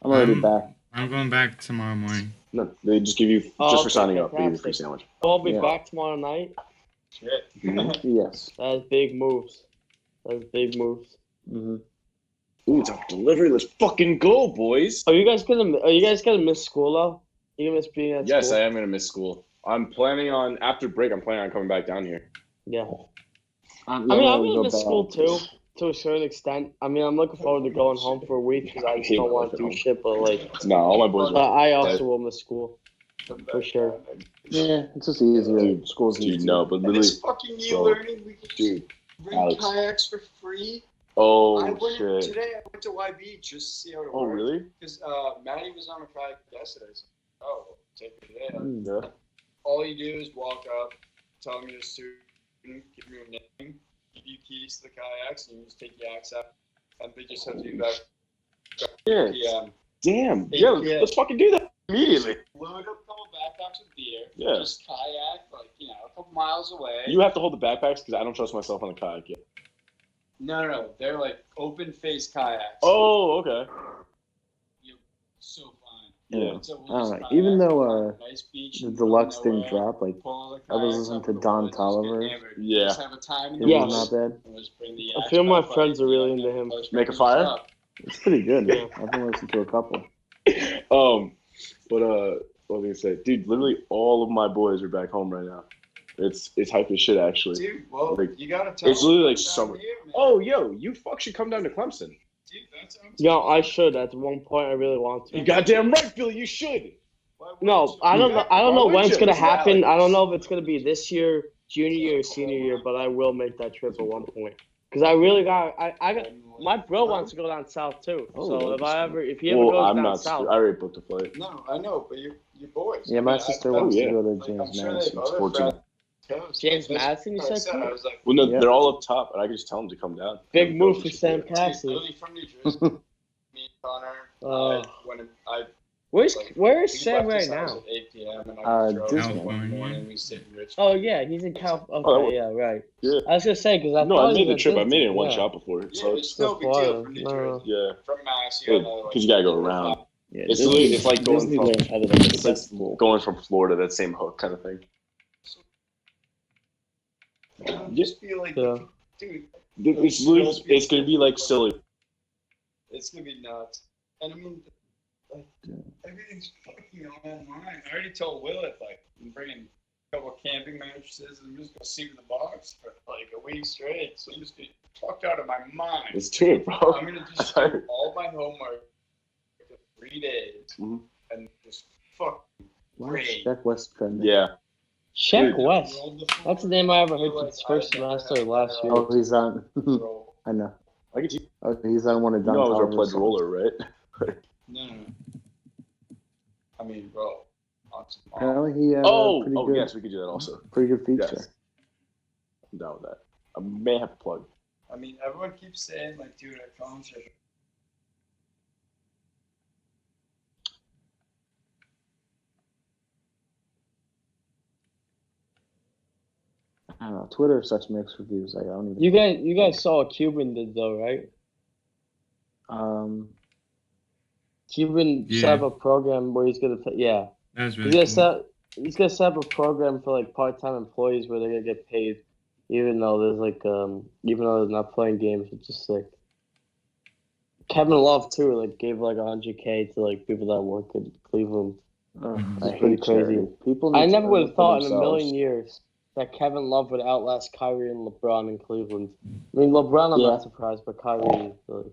I'm already back. I'm going back tomorrow morning. no, they just give you Oh, just for okay, signing up, they give you a free fantastic. sandwich. I'll be Yeah. back tomorrow night. Yes. That's big moves. That's big moves. hmm Ooh, it's a delivery. Let's fucking go, boys. Are you guys gonna miss school though? You gonna miss being at Yes, school? I am gonna miss school. I'm planning on after break. I'm planning on coming back down here. Yeah. I mean, I'm gonna miss school too, to a certain extent. I mean, I'm looking forward to going home for a week because I just hate don't my want life to at do home. shit. But like, No, all my boys. I also will miss school for sure. Yeah, it's just easier. Dude, School's Dude, easier. no, but And literally, this fucking new bro, learning, we could dude. bring Alex. kayaks for free. I Oh went shit. today. I went to YB just to see how it Oh worked. really? Because Maddie was on a kayak yesterday. So, oh, take it today. Mm. Yeah. All you do is walk up, tell them you're a student, give me your name, give you keys to the kayaks, and you just take yaks out, and they just have to do that. Yeah. PM. Damn. Yeah. Let's fucking do that immediately. Load up a couple backpacks with beer. Yeah. Just kayak, like, a couple miles away. You have to hold the backpacks because I don't trust myself on the kayak yet. No. They're like open face kayaks. Oh, okay. You're so fine. Yeah. It's a I don't loose know. kayak, Even though nice beach the in the middle of deluxe didn't nowhere, drop, like pull the I was kayaks listening up to in the Don woods, just get Tolliver. hammered. Yeah. Just have a time in the Yeah. woods, not bad. and just bring the A yaks few of my back, friends like, are really you know, into him. close Make a friends fire? up. It's pretty good. Yeah. I've been listening to a couple. But what was I gonna say, dude? Literally all of my boys are back home right now. It's hype as shit, actually. Dude, well, Like, you gotta tell it's literally like them summer. down here, man. Oh, yo, you fuck should come down to Clemson. Dude, that's what I'm Yeah, telling I you. should. At one point, I really want to. You goddamn right, Billy. You should. Why wouldn't No, you? I don't know. I don't know Why when would it's you? gonna It's happen. valid. I don't know if it's gonna be this year, junior year, or senior year, but I will make that trip at one point. Cause I really got. I got. My bro wants to go down south too. Oh, So if he ever Well, goes I'm down not. south, I already booked a flight. No, I know, but your boys. Yeah, my I mean, sister I- wants yeah. to go to like, I'm James sure they Madison. have other Sports friends. Coast. James That's Madison, you what I said? I was like, Well, no, Yeah. they're all up top, and I can just tell them to come down. big move for Sam dude, Cassidy. Lily from New Jersey. Me, Connor. Oh. I Where we is Sam left right his house now? at 8 p.m. and Uh, I drove Disney. in one California. morning. We stayed in Richmond. Oh yeah, he's in Cal. that Okay, would- yeah, right. Yeah. I was gonna say because I No, thought I he made the was trip. at I made it in Disney, one yeah. shot before. Yeah, So it's no big deal from New No. Jersey. yeah, From Mass, you gotta, like, because you gotta go around. Yeah, It's literally- it's like going Disneyland from- had it like a It's like festival. going from Florida, that same hook kind of thing. I just feel like, Yeah. dude, It's literally, it's gonna be like silly. it's gonna be nuts. And I mean, like, everything's fucking online. I already told Willett, like, I'm bringing a couple camping mattresses and I'm just gonna sleep in the box for like a week straight. So I'm just gonna be fucked out of my mind. Let's do it, bro. I'm gonna just do all my homework for 3 days Mhm. and just fuck. Wow, Great. Jack West trending. Yeah. Check Dude. West. That's the name I ever heard since first semester last year. Oh, he's on. Roll. I know. I could. You Oh, he's on one of Don know, I was our Tolliver's pledge songs. roller, right? No. I mean, bro. On some- Apparently, he had Oh, a pretty good, yes, we could do that also. pretty good feature. Yes. I'm down with that. I may have to plug. I mean, everyone keeps saying, like, dude, I promise you. I don't know. Twitter has such mixed reviews. Like, I don't even. You guys saw what Cuban did though, right? Um. Cuban Yeah. set up a program where he's gonna That was he's really gonna cool. he's gonna set up a program for like part-time employees where they're gonna get paid, even though even though they're not playing games, which is sick. Kevin Love too, like gave like $100K to like people that work in Cleveland. Mhm. I It's pretty hate crazy. charity. People. I need to never earn would it have for thought in a themselves. million years that Kevin Love would outlast Kyrie and LeBron in Cleveland. I mean, LeBron, I'm Yeah. not surprised, but Kyrie, like,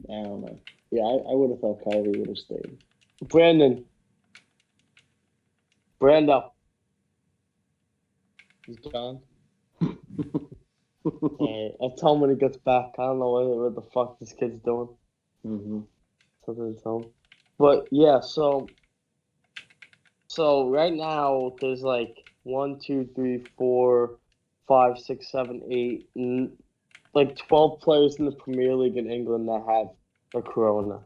I don't know. Yeah, I would have thought Kyrie would have stayed. Brando. He's gone. Alright, I'll tell him when he gets back. I don't know what the fuck this kid's doing. Mm-hmm. Something to tell him. But yeah, so right now there's like 1, 2, 3, 4, 5, 6, 7, 8, like 12 players in the Premier League in England that have a corona.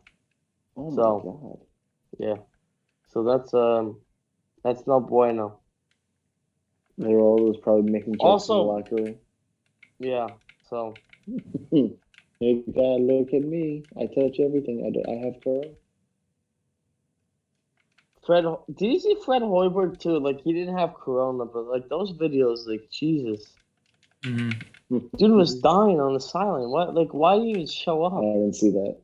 Oh my So- god. Yeah. So that's no bueno. They were always probably making jokes Also- in the locker room. Yeah. So Hey, God, look at me. I touch everything. I have corona. did you see Fred Hoiberg too? Like he didn't have corona, but like those videos, like Jesus, Mhm. dude was dying on the sideline. What? Like why do you even show I up? didn't see that.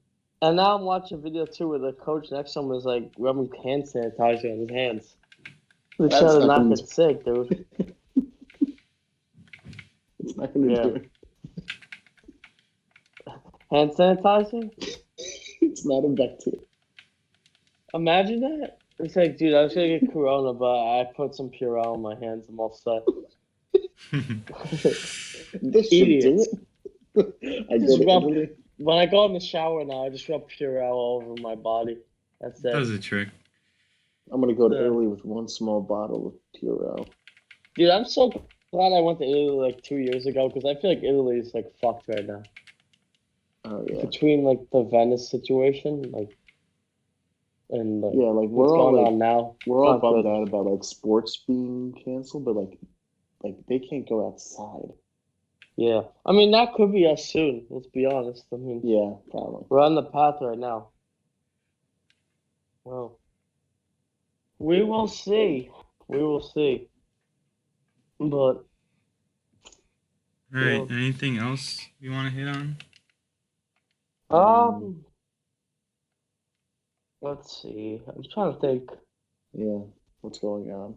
And now I'm watching a video too where the coach next to him was like rubbing hand sanitizer on his hands. They're That's trying to not nothing. get sick, dude. It's not gonna Yeah. do it. Hand sanitizer? It's not a bacteria. Imagine that. It's like, dude, I was gonna get corona, but I put some Purell on my hands. I'm all set. This should do Idiots. it. I Just go to rub- Italy. When I go in the shower now, I just rub Purell all over my body. That's it. Does a trick. I'm gonna go to Yeah. Italy with one small bottle of Purell. Dude, I'm so glad I went to Italy like 2 years ago because I feel like Italy is like fucked right now. Oh yeah, Between like the Venice situation, like and like yeah. Like what's going on now. we're all Not bummed good. out about like sports being canceled, but like they can't go outside. Yeah. I mean that could be us soon, let's be honest. I mean Yeah, probably. we're on the path right now. Well, we will see. We will see. But All right. Anything else you want to hit on? um let's see. I'm trying to think. Yeah, what's going on?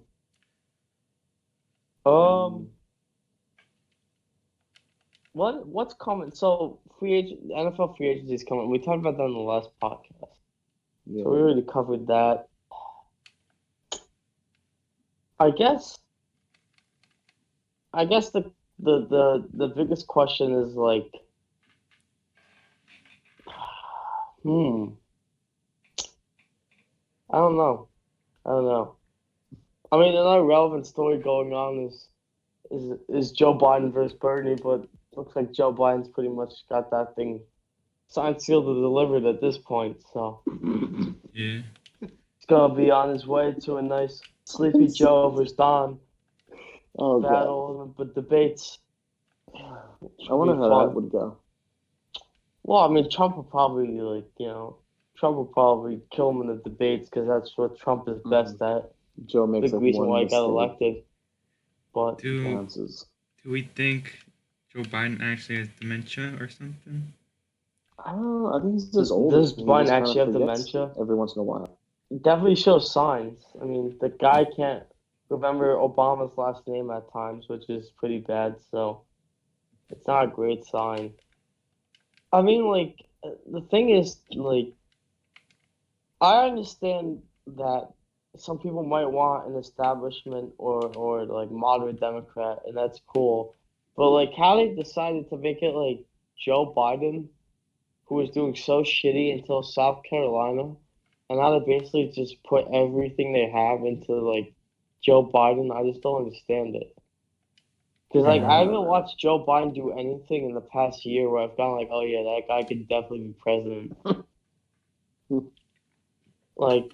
What's coming? So NFL free agency is coming. We talked about that in the last podcast. Yeah, So we already covered that. I guess the biggest question is like I don't know. I don't know. I mean another relevant story going on is Joe Biden versus Bernie, but looks like Joe Biden's pretty much got that thing signed, sealed, and delivered at this point. So Yeah. he's gonna be on his way to a nice Sleepy Joe versus Don Oh god, battle, but debates. I wonder be how fun. that would go. Well, I mean, Trump will probably Trump will probably kill him in the debates because that's what Trump is best at. Joe makes Big like reason one why he mistake, got elected. But Do bounces. do we think Joe Biden actually has dementia or something? I don't know. I think he's just old. does He Biden just kinda actually have forgets dementia? every once in a while? Definitely shows signs. I mean, the guy can't remember Obama's last name at times, which is pretty bad. So it's not a great sign. I mean, like the thing is, like I understand that some people might want an establishment or like moderate Democrat, and that's cool. But like how they decided to make it like Joe Biden, who was doing so shitty until South Carolina, and now they basically just put everything they have into like Joe Biden. I just don't understand it. Because like I haven't watched Joe Biden do anything in the past year where I've gone like, oh yeah, that guy could definitely be president. Like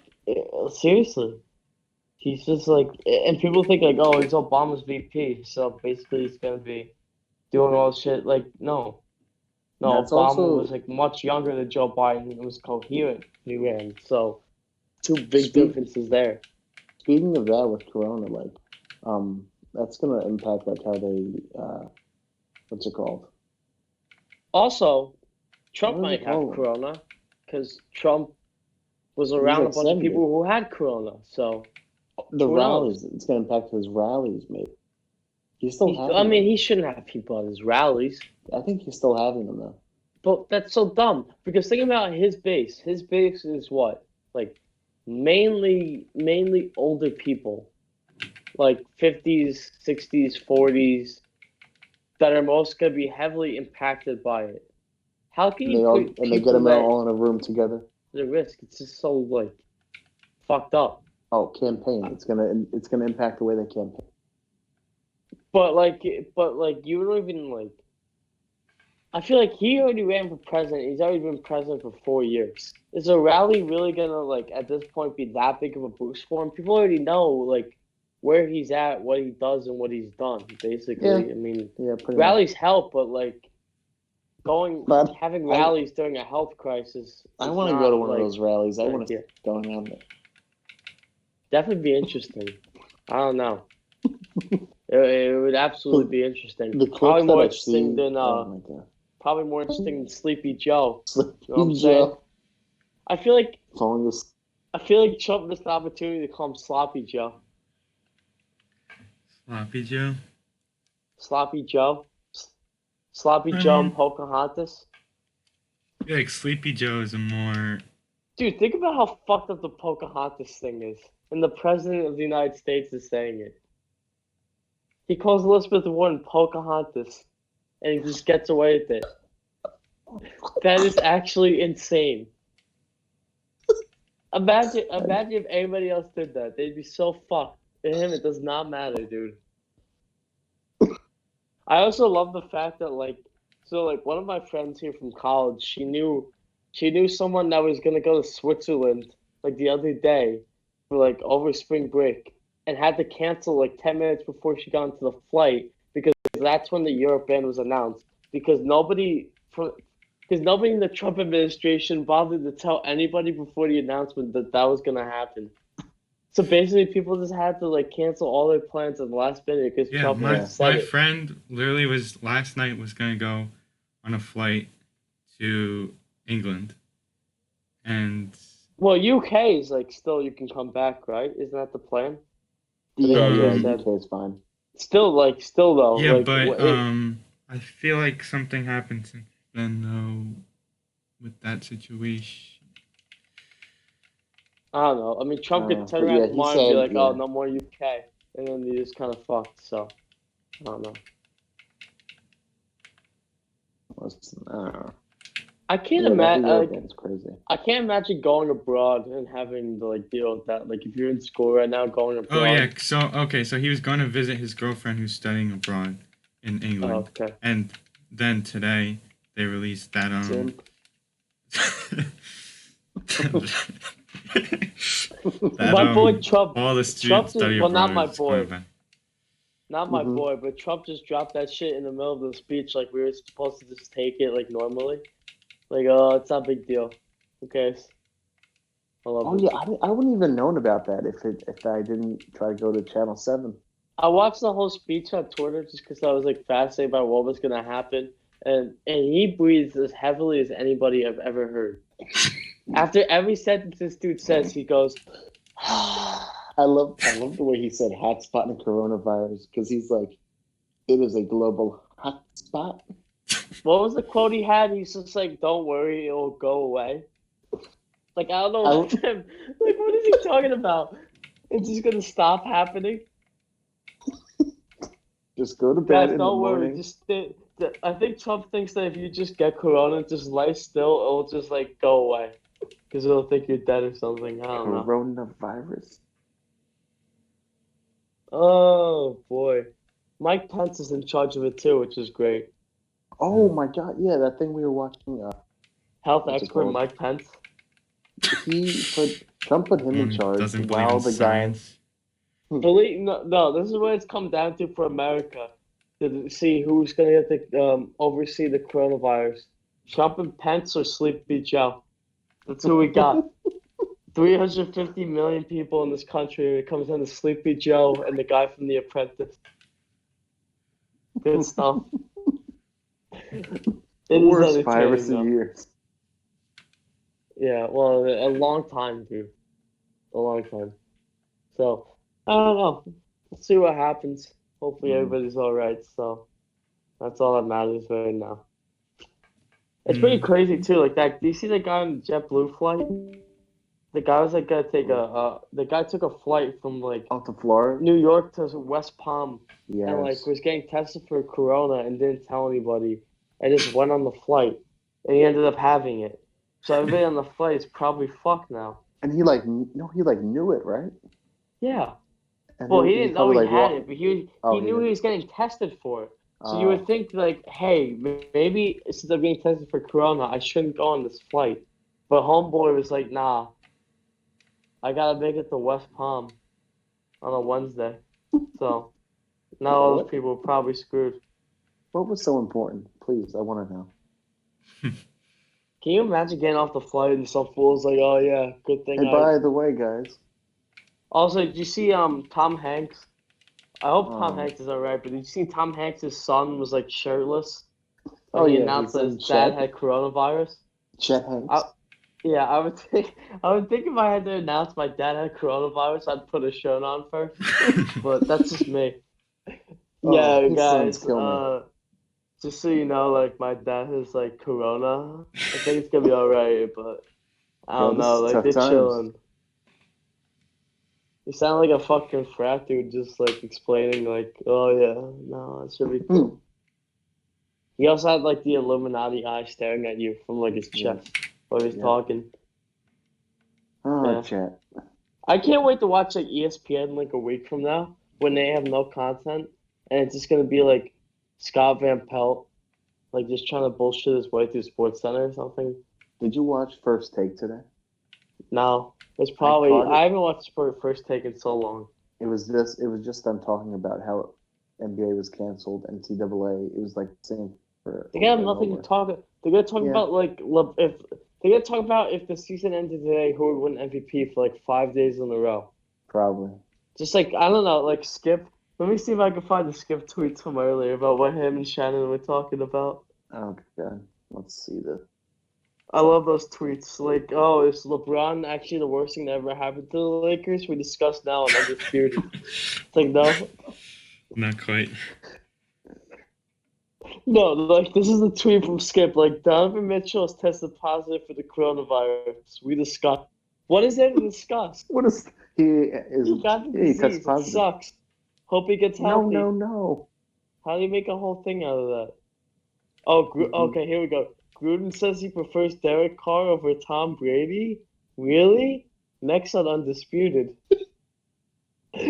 seriously. He's just like, and people think like, oh, he's Obama's VP, so basically he's gonna be doing all this shit. Like, no, That's Obama also was like much younger than Joe Biden and was coherent when he ran. So, two big Speak- differences there. speaking of that with Corona, like, that's gonna impact like how they, what's it called? Also, Trump What is might it have called? corona because Trump was He's around like a bunch 70. of people who had corona. So, The Who knows? rallies. It's gonna impact his rallies, maybe. He's still having I mean, them. he shouldn't have people at his rallies. I think he's still having them though. But that's so dumb because think about his base. His base is what? Like mainly older people. Like 50s, 60s, 40s that are most going to be heavily impacted by it. How can you put They get people them that all in a room together. the risk? It's just so like fucked up. Oh, campaign. It's gonna impact the way they campaign. But like you don't even like I feel like he already ran for president. He's already been president for 4 years. Is a rally really gonna like at this point be that big of a boost for him? People already know like where he's at, what he does, and what he's done. Basically, Yeah. I mean, Yeah, pretty rallies help, but like But having rallies during a health crisis. I is want to not, go to one like, of those rallies. I good want to idea. going on there. Definitely be interesting. I don't know. It would absolutely be interesting. The Probably clips more that I've interesting seen. than Oh my god. probably more interesting than Sleepy Joe. You know what I'm Joe saying? I feel like calling this. Trump missed the opportunity to call him Sloppy Joe. Sloppy Joe. Sloppy Joe. Sloppy I Joe mean- and Pocahontas. I feel like Sleepy Joe is a more. Dude, think about how fucked up the Pocahontas thing is. And the President of the United States is saying it. He calls Elizabeth Warren Pocahontas. And he just gets away with it. That is actually insane. Imagine if anybody else did that. They'd be so fucked. To him, it does not matter, dude. I also love the fact that like one of my friends here from college, she knew someone that was gonna go to Switzerland like the other day for like over spring break and had to cancel like 10 minutes before she got into the flight because that's when the Europe ban was announced. Because nobody in the Trump administration bothered to tell anybody before the announcement that that was gonna happen. So basically, people just had to like cancel all their plans at the last minute because Yeah, Trump my said my it. friend literally was last night was gonna go on a flight to England, and Well, UK is like still you can come back, right? Isn't that the plan? I think Yeah, you yeah, just Um, said. UK is fine. Still though, yeah, like but I feel like something happened since then though with that situation. I don't know. I mean, Trump could turn But around yeah, he tomorrow and be said, like, "Oh, yeah. no more UK," and then you just kind of fucked. So I don't know. Listen, I don't know. I can't Yeah, that imagine. Europe is crazy. I can't imagine going abroad and having to like deal with that. Like if you're in school right now, going Oh yeah, abroad. so okay, so he was going to visit his girlfriend who's studying abroad in Oh, England, okay. and then today they released that Simp. that My boy Trump. all the Trump students just study well, not abroad my is going boy. back. Not my Hmm. boy, but Trump just dropped that shit in the middle of the speech like we were supposed to just take it like normally. Like, oh, it's not a big deal. Who cares? I love Oh it. yeah, I wouldn't even known about that if I didn't try to go to Channel 7. I watched the whole speech on Twitter just because I was like fascinated by what was gonna happen, and he breathes as heavily as anybody I've ever heard. After every sentence this dude says, he goes, I love the way he said hotspot and coronavirus because he's like, it is a global hotspot. "What was the quote he had?" He's just like, "Don't worry, it'll go away." Like I don't know, I, like what is he talking about? It's just gonna stop happening. just go to bed Guys, in the don't worry. morning. I think Trump thinks that if you just get corona, just lie still, it'll just like go away because it'll think you're dead or something. I don't know. Coronavirus. Oh boy, Mike Pence is in charge of it too, which is great. Oh my God! Yeah, that thing we were watching. Health What's it expert called? Mike Pence. Trump put him in Someone who charge doesn't believe while in the guy. science. No, this is what it's come down to for America to see who's gonna get to oversee the coronavirus. Trump and Pence or Sleepy Joe. That's who we got. 350 million people in this country. It comes down to Sleepy Joe and the guy from The Apprentice. Good stuff. It is Worst virus entertaining in though. years. Yeah, well, a long time, dude. A long time. So, I don't know. Let's see what happens. Hopefully everybody's all right. So, that's all that matters right now. It's pretty crazy too. Like that. Do you see the guy on the JetBlue flight? The guy was like gonna take the guy took a flight from like Out to Florida. New York to West Palm and like Yes. was getting tested for corona and didn't tell anybody and just went on the flight and he ended up having it. So everybody on the flight is probably fucked now. And he like no, he like knew it, right? Yeah. And Well, he he's didn't know probably he like had walking. it, but he Oh, knew he didn't. was getting tested for it. So you would think like, hey, maybe since I'm being tested for corona, I shouldn't go on this flight. But homeboy was like, nah, I gotta make it to West Palm on a Wednesday. So now all those people are probably screwed. What was so important? Please, I want to know. Can you imagine getting off the flight and some fool's like, oh yeah, good thing Hey, I. by the way, guys. Also, did you see Tom Hanks? I hope Tom Oh. Hanks is alright, but did you see Tom Hanks' son was like shirtless when Oh he yeah, announced his that son his dad Chet. had coronavirus? Chet Hanks. Yeah, I would think if I had to announce my dad had coronavirus, I'd put a shirt on first. But that's just me. Oh, Yeah, his sons guys. kill me. Just so you know, like my dad has like corona. I think it's gonna be alright, but I Yo, don't this know. is Like tough they're times. chilling. You sound like a fucking frat dude, just like explaining, like, oh yeah, no, it should be cool. He also had like the Illuminati eye staring at you from like his chest while he was Yeah. talking. Oh, Yeah. chat. I can't wait to watch like ESPN like a week from now when they have no content and it's just gonna be like Scott Van Pelt like just trying to bullshit his way through Sports Center or something. Did you watch First Take today? No, it's probably caught it. I haven't watched First Take in so long. It was just them talking about how NBA was canceled, NCAA. It was like same for. They got over and nothing over. to talk. They're gonna talk Yeah. about like if they're gonna talk about if the season ended today, who would win MVP for like 5 days in a row. Probably. Just like I don't know, like Skip. Let me see if I can find the Skip tweets from earlier about what him and Shannon were talking about. Oh god. Let's see this. I love those tweets. Like, oh, is LeBron actually the worst thing that ever happened to the Lakers? We discussed now on Undisputed. It's like no, Not quite. no. Like this is a tweet from Skip. Like Donovan Mitchell has tested positive for the coronavirus. We discussed. What is there to discuss? What is he is? He got the He disease. tests It positive. sucks. Hope he gets No, healthy. no. How do you make a whole thing out of that? Oh, Mhm. okay, here we go. Gruden says he prefers Derek Carr over Tom Brady. Really? Next on Undisputed.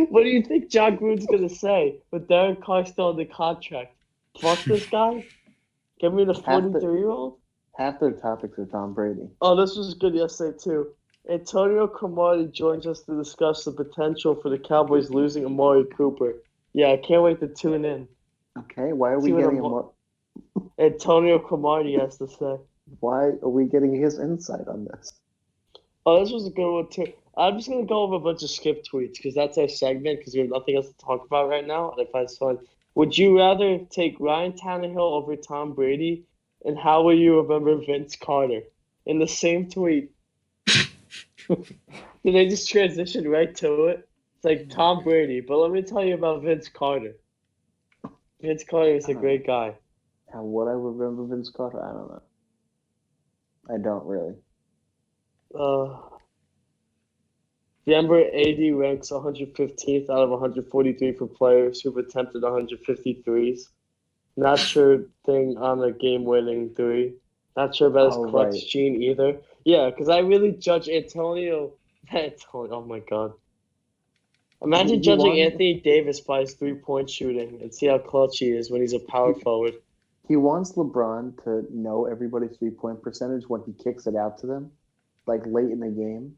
What do you think John Gruden's gonna say with Derek Carr still in the contract? Fuck this guy? Give me the Half the- 43-year-old? Half their topics are Tom Brady. Oh, this was good yesterday, too. Antonio Cromartie joins us to discuss the potential for the Cowboys losing Amari Cooper. Yeah, I can't wait to tune in. Okay, why are we See what getting I'm- him? What? Antonio Cromartie has to say. Why are we getting his insight on this? Oh, this was a good one too. I'm just gonna go over a bunch of Skip tweets because that's our segment because we have nothing else to talk about right now. And I find it's fun. Would you rather take Ryan Tannehill over Tom Brady? And how will you remember Vince Carter? In the same tweet. Did they just transition right to it? It's like Tom Brady, but let me tell you about Vince Carter. Vince Carter is a great guy. How would I remember Vince Carter? I don't know. I don't really. Denver AD ranks 115th out of 143 for players who've attempted 153s. Not sure thing on the game-winning three. Not sure about his Oh, clutch right. gene either. Yeah, because I really judge Antonio. Oh my God. Imagine He judging won- Anthony Davis by his three-point shooting and see how clutch he is when he's a power forward. He wants LeBron to know everybody's 3-point percentage when he kicks it out to them, like late in the game.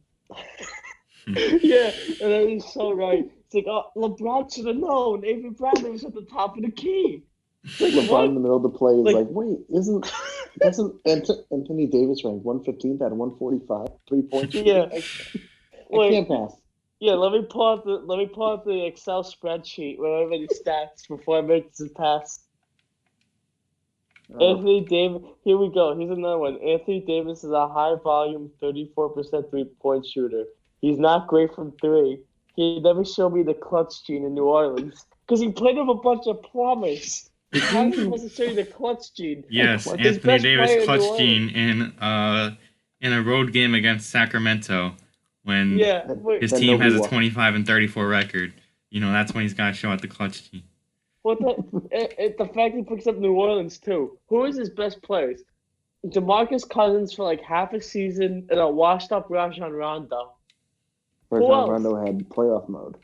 Yeah, and that is so right. It's like, oh, LeBron should have known. Avery Bradley was at the top of the key. It's like, LeBron what? in the middle of the play is Like- like, wait, doesn't Anthony Davis rank 115th out of 145 3-point? Yeah. I Wait, can't pass. yeah, let me pull out the Excel spreadsheet with everybody's stats before I make this pass. Anthony Davis, here we go. Here's another one. Anthony Davis is a high volume, 34% 3-point shooter. He's not great from three. He never showed me the clutch gene in New Orleans because he played with a bunch of plumbers. How are you supposed to show you the clutch gene? Yes, His Anthony best player Davis in New clutch Orleans. gene in a road game against Sacramento when Yeah, wait, his Then team has nobody a won. 25-34 record. You know, that's when he's got to show out the clutch gene. what the fact he picks up New Orleans too. Who is his best players? DeMarcus Cousins for like half a season and a washed up Rajon Rondo. Who Rajon else? Rondo had playoff mode.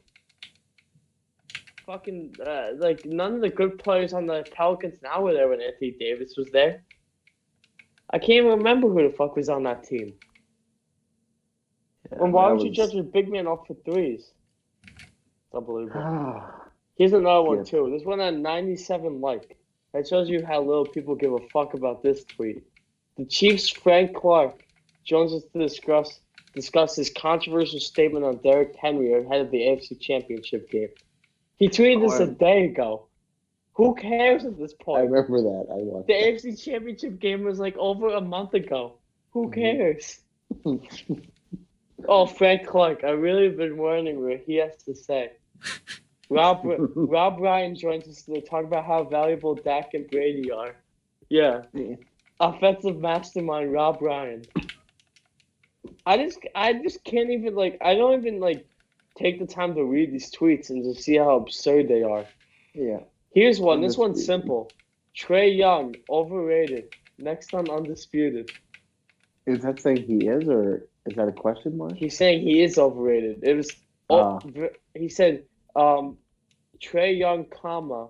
Fucking like none of the good players on the Pelicans now were there when Anthony Davis was there. I can't even remember who the fuck was on that team. Yeah, And why that would you was- judge a big man off for threes? It's unbelievable. Ah, Here's another one Yeah. too. This one at 97 like. That shows you how little people give a fuck about this tweet. The Chiefs' Frank Clark joins us to discuss his controversial statement on Derrick Henry ahead of the AFC Championship game. He tweeted this a day ago. Who cares at this I point? remember that. I watched The that. AFC Championship game was like over a month ago. Who cares? Oh, Frank Clark. I really have been wondering what he has to say. Rob Ryan joins us to talk about how valuable Dak and Brady are. Yeah. Yeah. Offensive mastermind Rob Ryan. I just can't even I don't even take the time to read these tweets and just see how absurd they are. Yeah. Here's one. This one's Undisputed. simple. Trey Young, overrated. Next on Undisputed. Is that saying he is or Is that a question mark? He's saying he is overrated. It was. He said, Trae Young, comma,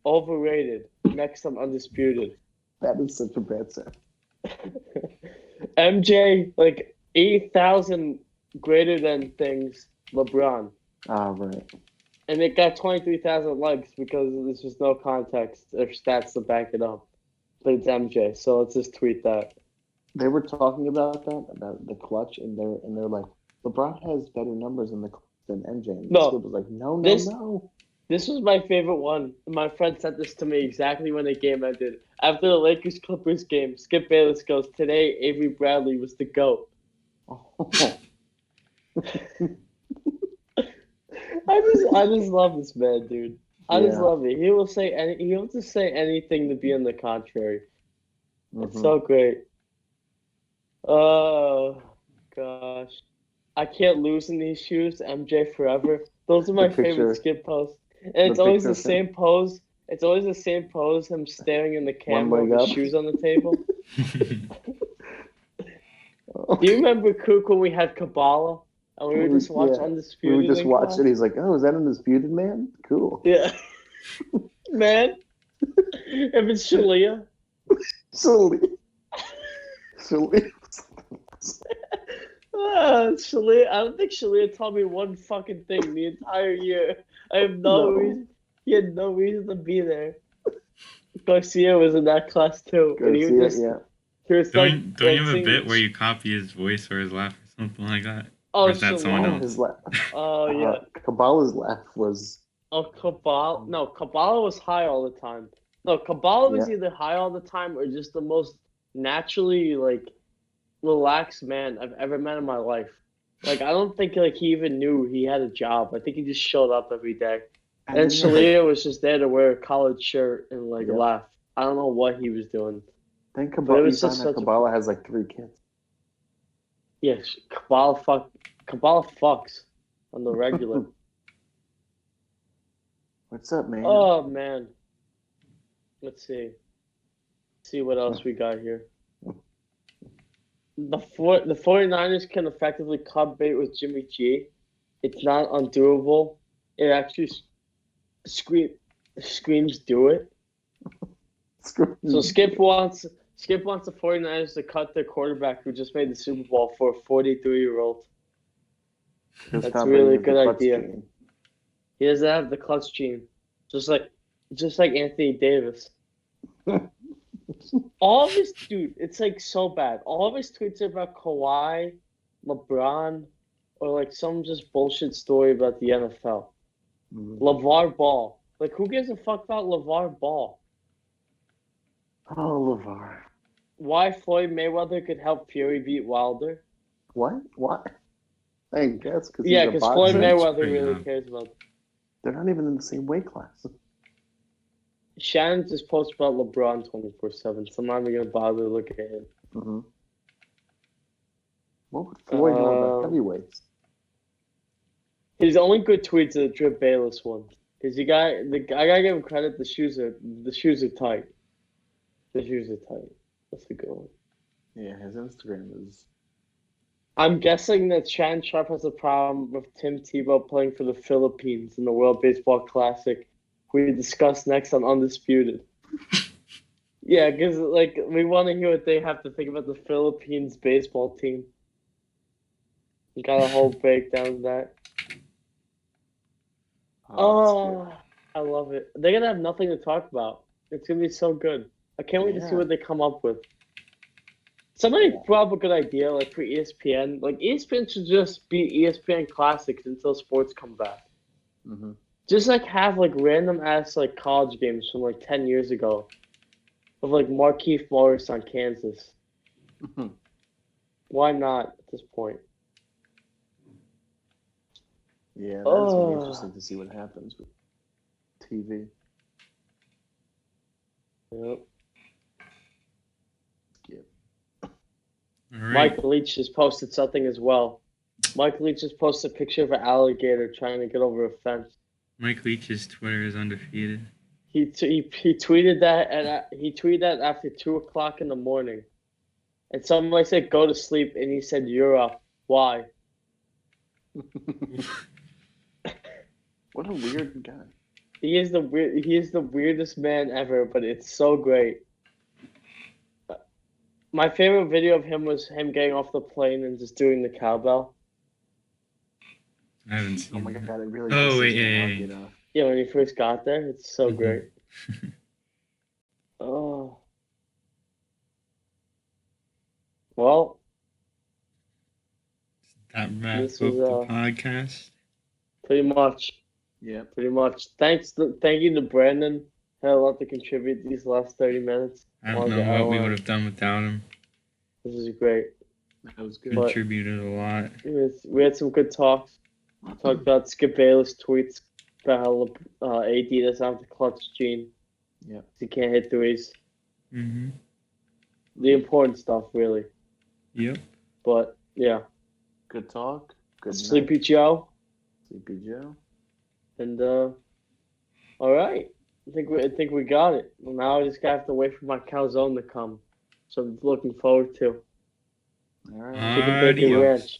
overrated. Next, I'm undisputed. That is such a bad set. MJ, like 8,000 greater than things. LeBron. Right. And it got 23,000 likes because there's just no context or stats to back it up. But it's MJ, so let's just tweet that. They were talking about the clutch, and they're like, LeBron has better numbers than MJ. And No. Skip was like, no. This was my favorite one. My friend sent this to me exactly when the game ended. After the Lakers-Clippers game, Skip Bayless goes, today Avery Bradley was the GOAT. I just love this man, dude. I just love it. He will just say anything to be on the contrary. It's so great. Oh gosh. I can't lose in these shoes, MJ forever. Those are my favorite Skip posts. And it's always the same pose. It's always the same pose, him staring in the camera with his shoes on the table. Do you remember, Cook, when we had Kabbalah? And we would just watch Undisputed? We would just watch it. He's like, oh, is that Undisputed, man? Cool. Yeah. Man. If it's Shalia. Shalia. Shalia. I don't think Shalia taught me one fucking thing the entire year. I have no reason. He had no reason to be there. Garcia was in that class too. Garcia, and he was just, he was don't you have a bit where you copy his voice or his laugh or something like that? Oh, or is that someone else? His laugh. Oh, yeah. Kabbalah's laugh was... Oh, Kabbalah. No, Kabbalah was high all the time. No, Kabbalah was either high all the time or just the most naturally, like, relaxed man I've ever met in my life. Like, I don't think, like, he even knew he had a job. I think he just showed up every day. And Shalia was just there to wear a collared shirt and, like, laugh. I don't know what he was doing. I think Kabbalah has, like, 3 kids. Yes, Kabbalah fucks on the regular. What's up, man? Oh, man. Let's see. See what else we got here. The 49ers can effectively cut bait with Jimmy G. It's not undoable. It actually screams do it. So Skip wants the 49ers to cut their quarterback who just made the Super Bowl for a 43-year-old. That's really a good idea. He doesn't have the clutch gene. Just like Anthony Davis. All of his it's like so bad. All of his tweets are about Kawhi, LeBron, or like some just bullshit story about the NFL. LeVar Ball. Like, who gives a fuck about LeVar Ball? Oh, LeVar. Why Floyd Mayweather could help Fury beat Wilder? What? I guess because Floyd Mayweather really cares about them. They're not even in the same weight class. Shannon just posts about LeBron 24/7, so I'm not even gonna bother to look at him. What would Floyd know about heavyweights? His only good tweets are the Drip Bayless ones. Cause I gotta give him credit. The shoes are tight. The shoes are tight. That's a good one. Yeah, his Instagram is. I'm guessing that Shannon Sharp has a problem with Tim Tebow playing for the Philippines in the World Baseball Classic. We discuss next on Undisputed. Yeah, because like we want to hear what they have to think about the Philippines baseball team. We got a whole breakdown of that. Oh, I love it. They're gonna have nothing to talk about. It's gonna be so good. I can't wait to see what they come up with. Somebody brought up a good idea, like for ESPN. Like ESPN should just be ESPN Classics until sports come back. Just like have like random ass like college games from like 10 years ago, of like Markieff Morris on Kansas. Why not at this point? Yeah, that's really interesting to see what happens with TV. Yep. All right. Mike Leach just posted something as well. Mike Leach just posted a picture of an alligator trying to get over a fence. Mike Leach's Twitter is undefeated. He tweeted that after 2:00 in the morning, and somebody said go to sleep, and he said you're up. Why? What a weird guy. He is the weirdest man ever, but it's so great. My favorite video of him was him getting off the plane and just doing the cowbell. I haven't Oh seen my that. god, it really Oh, pisses wait, me yeah, off, yeah, you know. Yeah, when he first got there, it's so Mhm. great. Oh. Well, That wrap this up was the podcast. pretty much. Yeah. Pretty much. Thank you to Brandon. Had a lot to contribute these last 30 minutes. I don't know what we would have done without him. This is great. That was good. But- Contributed a lot. We had some good talks. Talked about Skip Bayless tweets about how AD doesn't have the clutch gene. Yeah. He can't hit threes. Mm-hmm. The important stuff, really. Yep. But yeah, Good talk. Good Sleepy night. Joe, Sleepy Joe. and all right. I think we got it. Well, now I just have to wait for my calzone to come. So I'm looking forward to All right. Chicken Bacon Adios. Ranch.